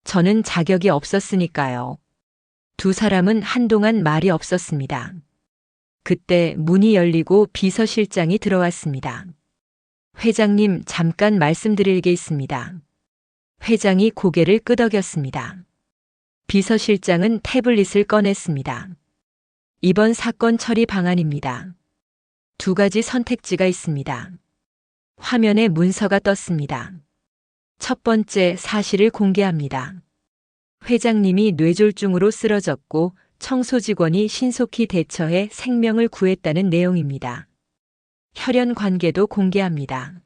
저는 자격이 없었으니까요. 두 사람은 한동안 말이 없었습니다. 그때 문이 열리고 비서실장이 들어왔습니다. 회장님, 잠깐 말씀드릴 게 있습니다. 회장이 고개를 끄덕였습니다. 비서실장은 태블릿을 꺼냈습니다. 이번 사건 처리 방안입니다. 두 가지 선택지가 있습니다. 화면에 문서가 떴습니다. 첫 번째, 사실을 공개합니다. 회장님이 뇌졸중으로 쓰러졌고 청소 직원이 신속히 대처해 생명을 구했다는 내용입니다. 혈연 관계도 공개합니다.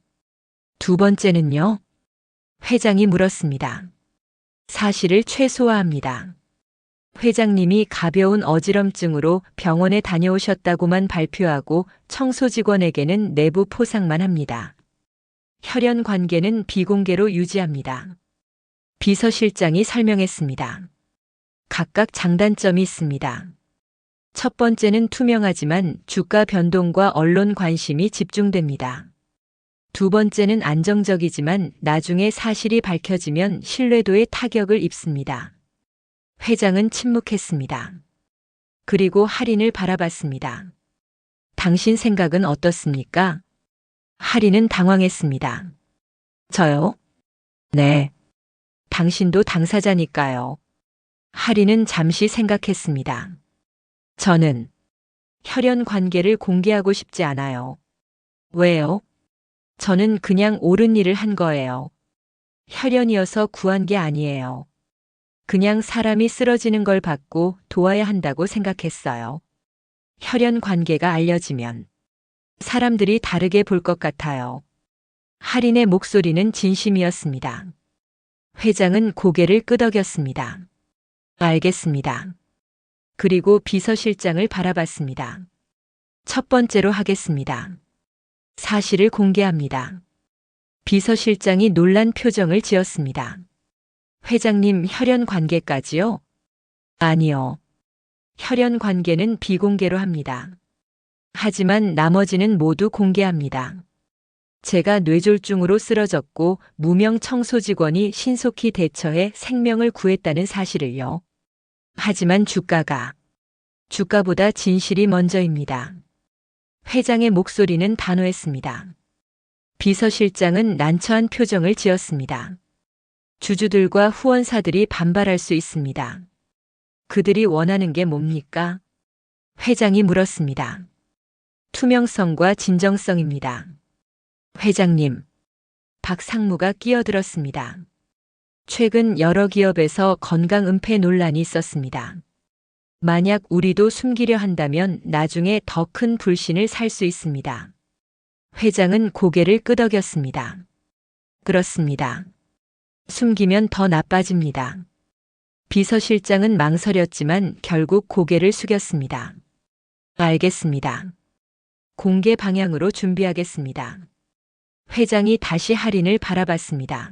두 번째는요? 회장이 물었습니다. 사실을 최소화합니다. 회장님이 가벼운 어지럼증으로 병원에 다녀오셨다고만 발표하고 청소 직원에게는 내부 포상만 합니다. 혈연 관계는 비공개로 유지합니다. 비서실장이 설명했습니다. 각각 장단점이 있습니다. 첫 번째는 투명하지만 주가 변동과 언론 관심이 집중됩니다. 두 번째는 안정적이지만 나중에 사실이 밝혀지면 신뢰도에 타격을 입습니다. 회장은 침묵했습니다. 그리고 할인을 바라봤습니다. 당신 생각은 어떻습니까? 할인은 당황했습니다. 저요? 네. 당신도 당사자니까요. 할인은 잠시 생각했습니다. 저는 혈연 관계를 공개하고 싶지 않아요. 왜요? 저는 그냥 옳은 일을 한 거예요. 혈연이어서 구한 게 아니에요. 그냥 사람이 쓰러지는 걸 봤고 도와야 한다고 생각했어요. 혈연 관계가 알려지면 사람들이 다르게 볼 것 같아요. 할인의 목소리는 진심이었습니다. 회장은 고개를 끄덕였습니다. 알겠습니다. 그리고 비서실장을 바라봤습니다. 첫 번째로 하겠습니다. 사실을 공개합니다. 비서실장이 놀란 표정을 지었습니다. 회장님, 혈연 관계까지요? 아니요. 혈연 관계는 비공개로 합니다. 하지만 나머지는 모두 공개합니다. 제가 뇌졸중으로 쓰러졌고 무명 청소 직원이 신속히 대처해 생명을 구했다는 사실을요. 하지만 주가보다 진실이 먼저입니다. 회장의 목소리는 단호했습니다. 비서실장은 난처한 표정을 지었습니다. 주주들과 후원사들이 반발할 수 있습니다. 그들이 원하는 게 뭡니까? 회장이 물었습니다. 투명성과 진정성입니다. 회장님, 박 상무가 끼어들었습니다. 최근 여러 기업에서 건강 은폐 논란이 있었습니다. 만약 우리도 숨기려 한다면 나중에 더 큰 불신을 살 수 있습니다. 회장은 고개를 끄덕였습니다. 그렇습니다. 숨기면 더 나빠집니다. 비서실장은 망설였지만 결국 고개를 숙였습니다. 알겠습니다. 공개 방향으로 준비하겠습니다. 회장이 다시 할인을 바라봤습니다.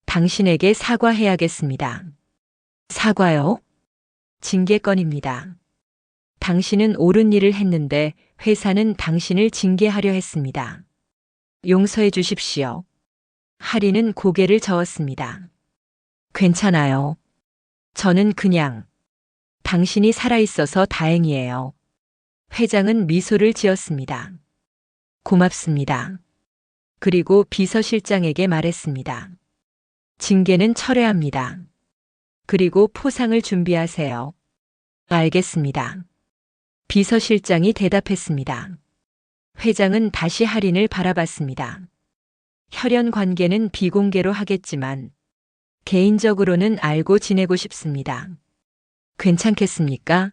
당신에게 사과해야겠습니다. 사과요? 징계건입니다. 당신은 옳은 일을 했는데 회사는 당신을 징계하려 했습니다. 용서해 주십시오. 하리는 고개를 저었습니다. 괜찮아요. 저는 그냥 당신이 살아있어서 다행이에요. 회장은 미소를 지었습니다. 고맙습니다. 그리고 비서실장에게 말했습니다. 징계는 철회합니다. 그리고 포상을 준비하세요. 알겠습니다. 비서실장이 대답했습니다. 회장은 다시 할인을 바라봤습니다. 혈연 관계는 비공개로 하겠지만 개인적으로는 알고 지내고 싶습니다. 괜찮겠습니까?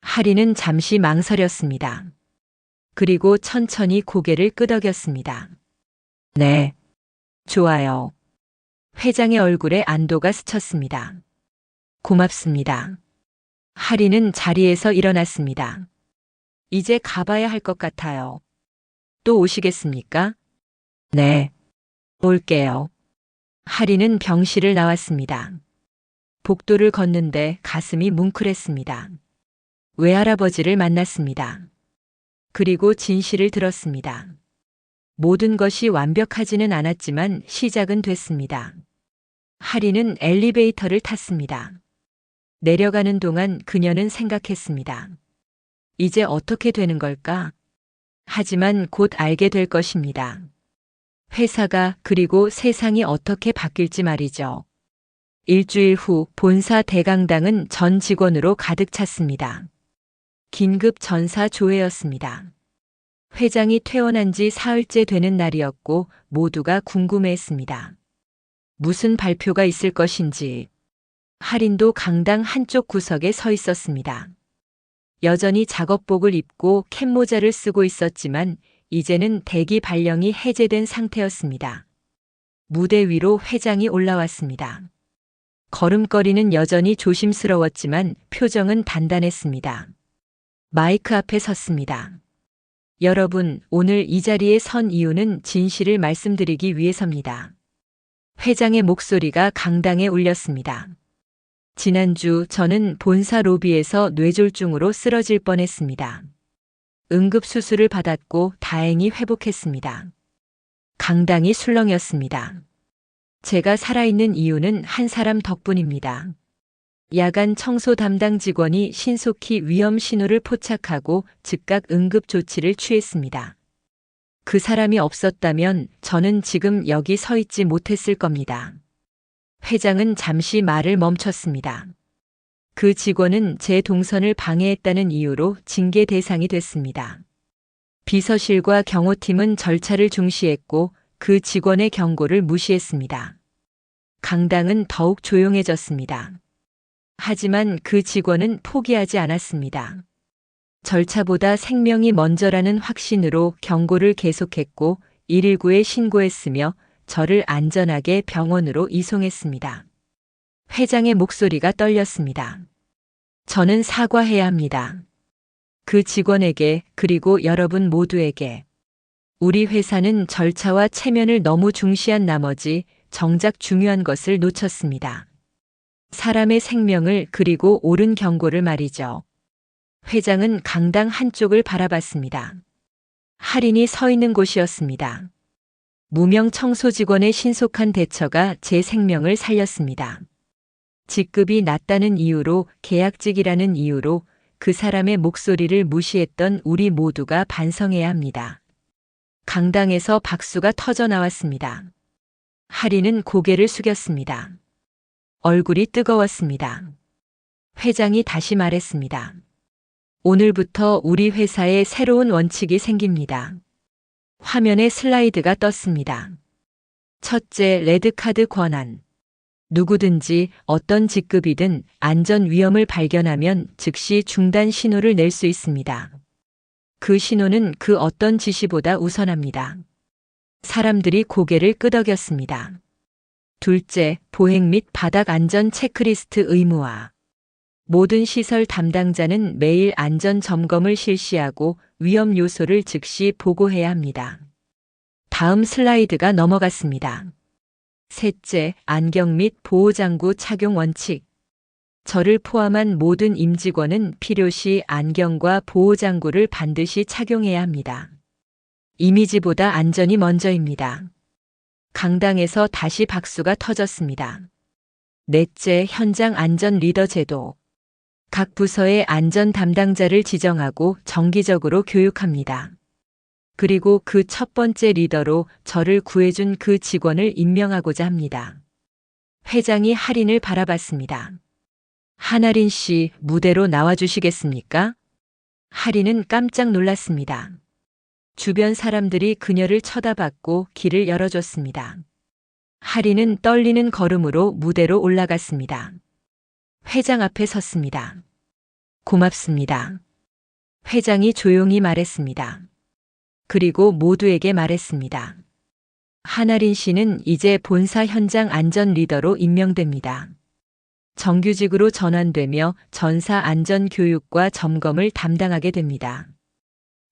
할인은 잠시 망설였습니다. 그리고 천천히 고개를 끄덕였습니다. 네. 좋아요. 회장의 얼굴에 안도가 스쳤습니다. 고맙습니다. 할인은 자리에서 일어났습니다. 이제 가봐야 할 것 같아요. 또 오시겠습니까? 네. 올게요. 할인은 병실을 나왔습니다. 복도를 걷는데 가슴이 뭉클했습니다. 외할아버지를 만났습니다. 그리고 진실을 들었습니다. 모든 것이 완벽하지는 않았지만 시작은 됐습니다. 할인은 엘리베이터를 탔습니다. 내려가는 동안 그녀는 생각했습니다. 이제 어떻게 되는 걸까? 하지만 곧 알게 될 것입니다. 회사가 그리고 세상이 어떻게 바뀔지 말이죠. 일주일 후 본사 대강당은 전 직원으로 가득 찼습니다. 긴급 전사 조회였습니다. 회장이 퇴원한 지 사흘째 되는 날이었고 모두가 궁금해했습니다. 무슨 발표가 있을 것인지. 할인도 강당 한쪽 구석에 서 있었습니다. 여전히 작업복을 입고 캡모자를 쓰고 있었지만 이제는 대기 발령이 해제된 상태였습니다. 무대 위로 회장이 올라왔습니다. 걸음걸이는 여전히 조심스러웠지만 표정은 단단했습니다. 마이크 앞에 섰습니다. 여러분, 오늘 이 자리에 선 이유는 진실을 말씀드리기 위해서입니다. 회장의 목소리가 강당에 울렸습니다. 지난주 저는 본사 로비에서 뇌졸중으로 쓰러질 뻔했습니다. 응급수술을 받았고 다행히 회복했습니다. 강당이 술렁였습니다. 제가 살아있는 이유는 한 사람 덕분입니다. 야간 청소 담당 직원이 신속히 위험 신호를 포착하고 즉각 응급 조치를 취했습니다. 그 사람이 없었다면 저는 지금 여기 서 있지 못했을 겁니다. 회장은 잠시 말을 멈췄습니다. 그 직원은 제 동선을 방해했다는 이유로 징계 대상이 됐습니다. 비서실과 경호팀은 절차를 중시했고 그 직원의 경고를 무시했습니다. 강당은 더욱 조용해졌습니다. 하지만 그 직원은 포기하지 않았습니다. 절차보다 생명이 먼저라는 확신으로 경고를 계속했고 119에 신고했으며 저를 안전하게 병원으로 이송했습니다. 회장의 목소리가 떨렸습니다. 저는 사과해야 합니다. 그 직원에게 그리고 여러분 모두에게. 우리 회사는 절차와 체면을 너무 중시한 나머지 정작 중요한 것을 놓쳤습니다. 사람의 생명을 그리고 옳은 경고를 말이죠. 회장은 강당 한쪽을 바라봤습니다. 할인이 서 있는 곳이었습니다. 무명 청소 직원의 신속한 대처가 제 생명을 살렸습니다. 직급이 낮다는 이유로 계약직이라는 이유로 그 사람의 목소리를 무시했던 우리 모두가 반성해야 합니다. 강당에서 박수가 터져 나왔습니다. 할인은 고개를 숙였습니다. 얼굴이 뜨거웠습니다. 회장이 다시 말했습니다. 오늘부터 우리 회사에 새로운 원칙이 생깁니다. 화면에 슬라이드가 떴습니다. 첫째, 레드카드 권한. 누구든지 어떤 직급이든 안전 위험을 발견하면 즉시 중단 신호를 낼 수 있습니다. 그 신호는 그 어떤 지시보다 우선합니다. 사람들이 고개를 끄덕였습니다. 둘째, 보행 및 바닥 안전 체크리스트 의무화. 모든 시설 담당자는 매일 안전 점검을 실시하고 위험 요소를 즉시 보고해야 합니다. 다음 슬라이드가 넘어갔습니다. 셋째, 안경 및 보호장구 착용 원칙. 저를 포함한 모든 임직원은 필요시 안경과 보호장구를 반드시 착용해야 합니다. 이미지보다 안전이 먼저입니다. 강당에서 다시 박수가 터졌습니다. 넷째, 현장 안전 리더 제도. 각 부서의 안전 담당자를 지정하고 정기적으로 교육합니다. 그리고 그 첫 번째 리더로 저를 구해준 그 직원을 임명하고자 합니다. 회장이 할인을 바라봤습니다. 한할인 씨, 무대로 나와주시겠습니까? 할인은 깜짝 놀랐습니다. 주변 사람들이 그녀를 쳐다봤고 길을 열어줬습니다. 할인은 떨리는 걸음으로 무대로 올라갔습니다. 회장 앞에 섰습니다. 고맙습니다. 회장이 조용히 말했습니다. 그리고 모두에게 말했습니다. 한할인 씨는 이제 본사 현장 안전 리더로 임명됩니다. 정규직으로 전환되며 전사 안전 교육과 점검을 담당하게 됩니다.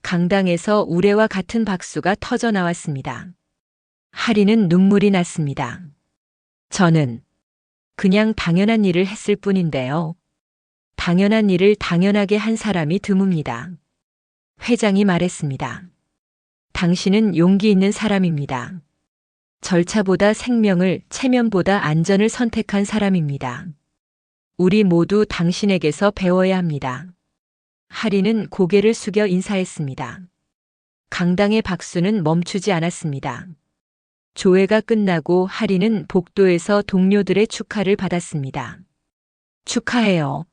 강당에서 우레와 같은 박수가 터져 나왔습니다. 할인은 눈물이 났습니다. 저는 그냥 당연한 일을 했을 뿐인데요. 당연한 일을 당연하게 한 사람이 드뭅니다. 회장이 말했습니다. 당신은 용기 있는 사람입니다. 절차보다 생명을, 체면보다 안전을 선택한 사람입니다. 우리 모두 당신에게서 배워야 합니다. 할인은 고개를 숙여 인사했습니다. 강당의 박수는 멈추지 않았습니다. 조회가 끝나고 할인은 복도에서 동료들의 축하를 받았습니다. 축하해요.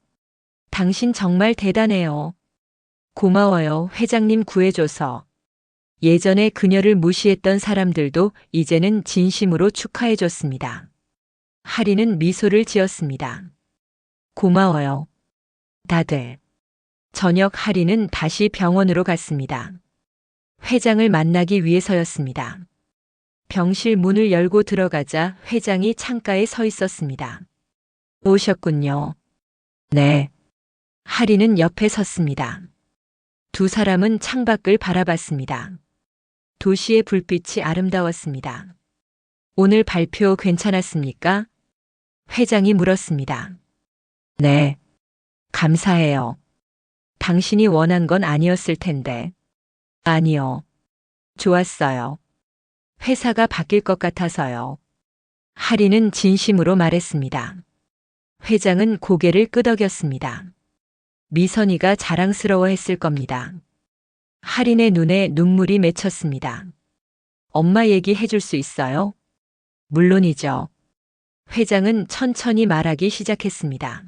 당신 정말 대단해요. 고마워요, 회장님 구해줘서. 예전에 그녀를 무시했던 사람들도 이제는 진심으로 축하해줬습니다. 할인은 미소를 지었습니다. 고마워요. 다들. 저녁 할인은 다시 병원으로 갔습니다. 회장을 만나기 위해서였습니다. 병실 문을 열고 들어가자 회장이 창가에 서 있었습니다. 오셨군요. 네. 할인은 옆에 섰습니다. 두 사람은 창밖을 바라봤습니다. 도시의 불빛이 아름다웠습니다. 오늘 발표 괜찮았습니까? 회장이 물었습니다. 네. 감사해요. 당신이 원한 건 아니었을 텐데. 아니요. 좋았어요. 회사가 바뀔 것 같아서요. 할인은 진심으로 말했습니다. 회장은 고개를 끄덕였습니다. 미선이가 자랑스러워했을 겁니다. 할인의 눈에 눈물이 맺혔습니다. 엄마 얘기해 줄 수 있어요? 물론이죠. 회장은 천천히 말하기 시작했습니다.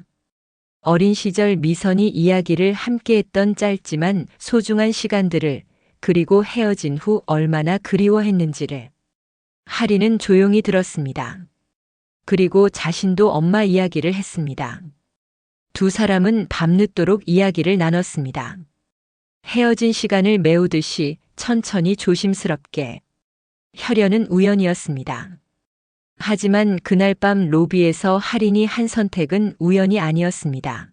어린 시절 미선이 이야기를 함께했던 짧지만 소중한 시간들을, 그리고 헤어진 후 얼마나 그리워했는지를. 할인은 조용히 들었습니다. 그리고 자신도 엄마 이야기를 했습니다. 두 사람은 밤늦도록 이야기를 나눴습니다. 헤어진 시간을 메우듯이 천천히 조심스럽게. 혈연은 우연이었습니다. 하지만 그날 밤 로비에서 할인이 한 선택은 우연이 아니었습니다.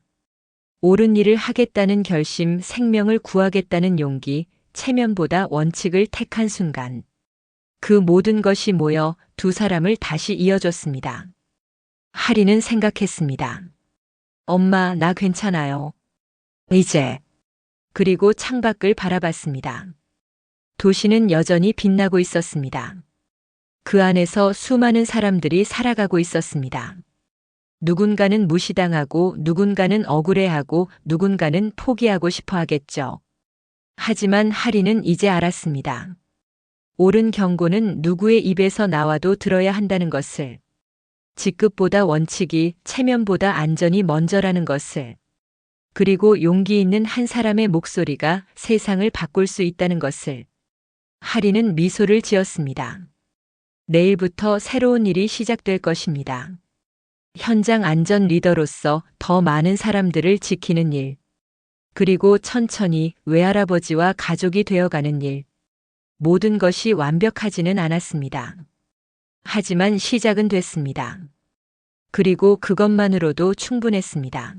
옳은 일을 하겠다는 결심, 생명을 구하겠다는 용기, 체면보다 원칙을 택한 순간. 그 모든 것이 모여 두 사람을 다시 이어줬습니다. 할인은 생각했습니다. 엄마, 나 괜찮아요. 이제. 그리고 창밖을 바라봤습니다. 도시는 여전히 빛나고 있었습니다. 그 안에서 수많은 사람들이 살아가고 있었습니다. 누군가는 무시당하고, 누군가는 억울해하고, 누군가는 포기하고 싶어 하겠죠. 하지만 할인은 이제 알았습니다. 옳은 경고는 누구의 입에서 나와도 들어야 한다는 것을. 직급보다 원칙이, 체면보다 안전이 먼저라는 것을. 그리고 용기 있는 한 사람의 목소리가 세상을 바꿀 수 있다는 것을. 할인은 미소를 지었습니다. 내일부터 새로운 일이 시작될 것입니다. 현장 안전 리더로서 더 많은 사람들을 지키는 일. 그리고 천천히 외할아버지와 가족이 되어가는 일. 모든 것이 완벽하지는 않았습니다. 하지만 시작은 됐습니다. 그리고 그것만으로도 충분했습니다.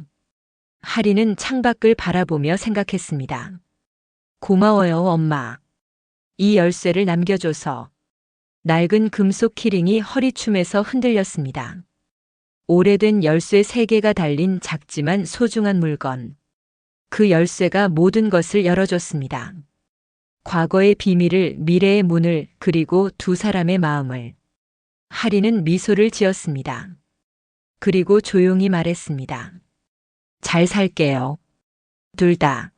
할인은 창밖을 바라보며 생각했습니다. 고마워요, 엄마. 이 열쇠를 남겨줘서. 낡은 금속 키링이 허리춤에서 흔들렸습니다. 오래된 열쇠 3개가 달린 작지만 소중한 물건. 그 열쇠가 모든 것을 열어줬습니다. 과거의 비밀을, 미래의 문을, 그리고 두 사람의 마음을. 하리는 미소를 지었습니다. 그리고 조용히 말했습니다. 잘 살게요. 둘 다.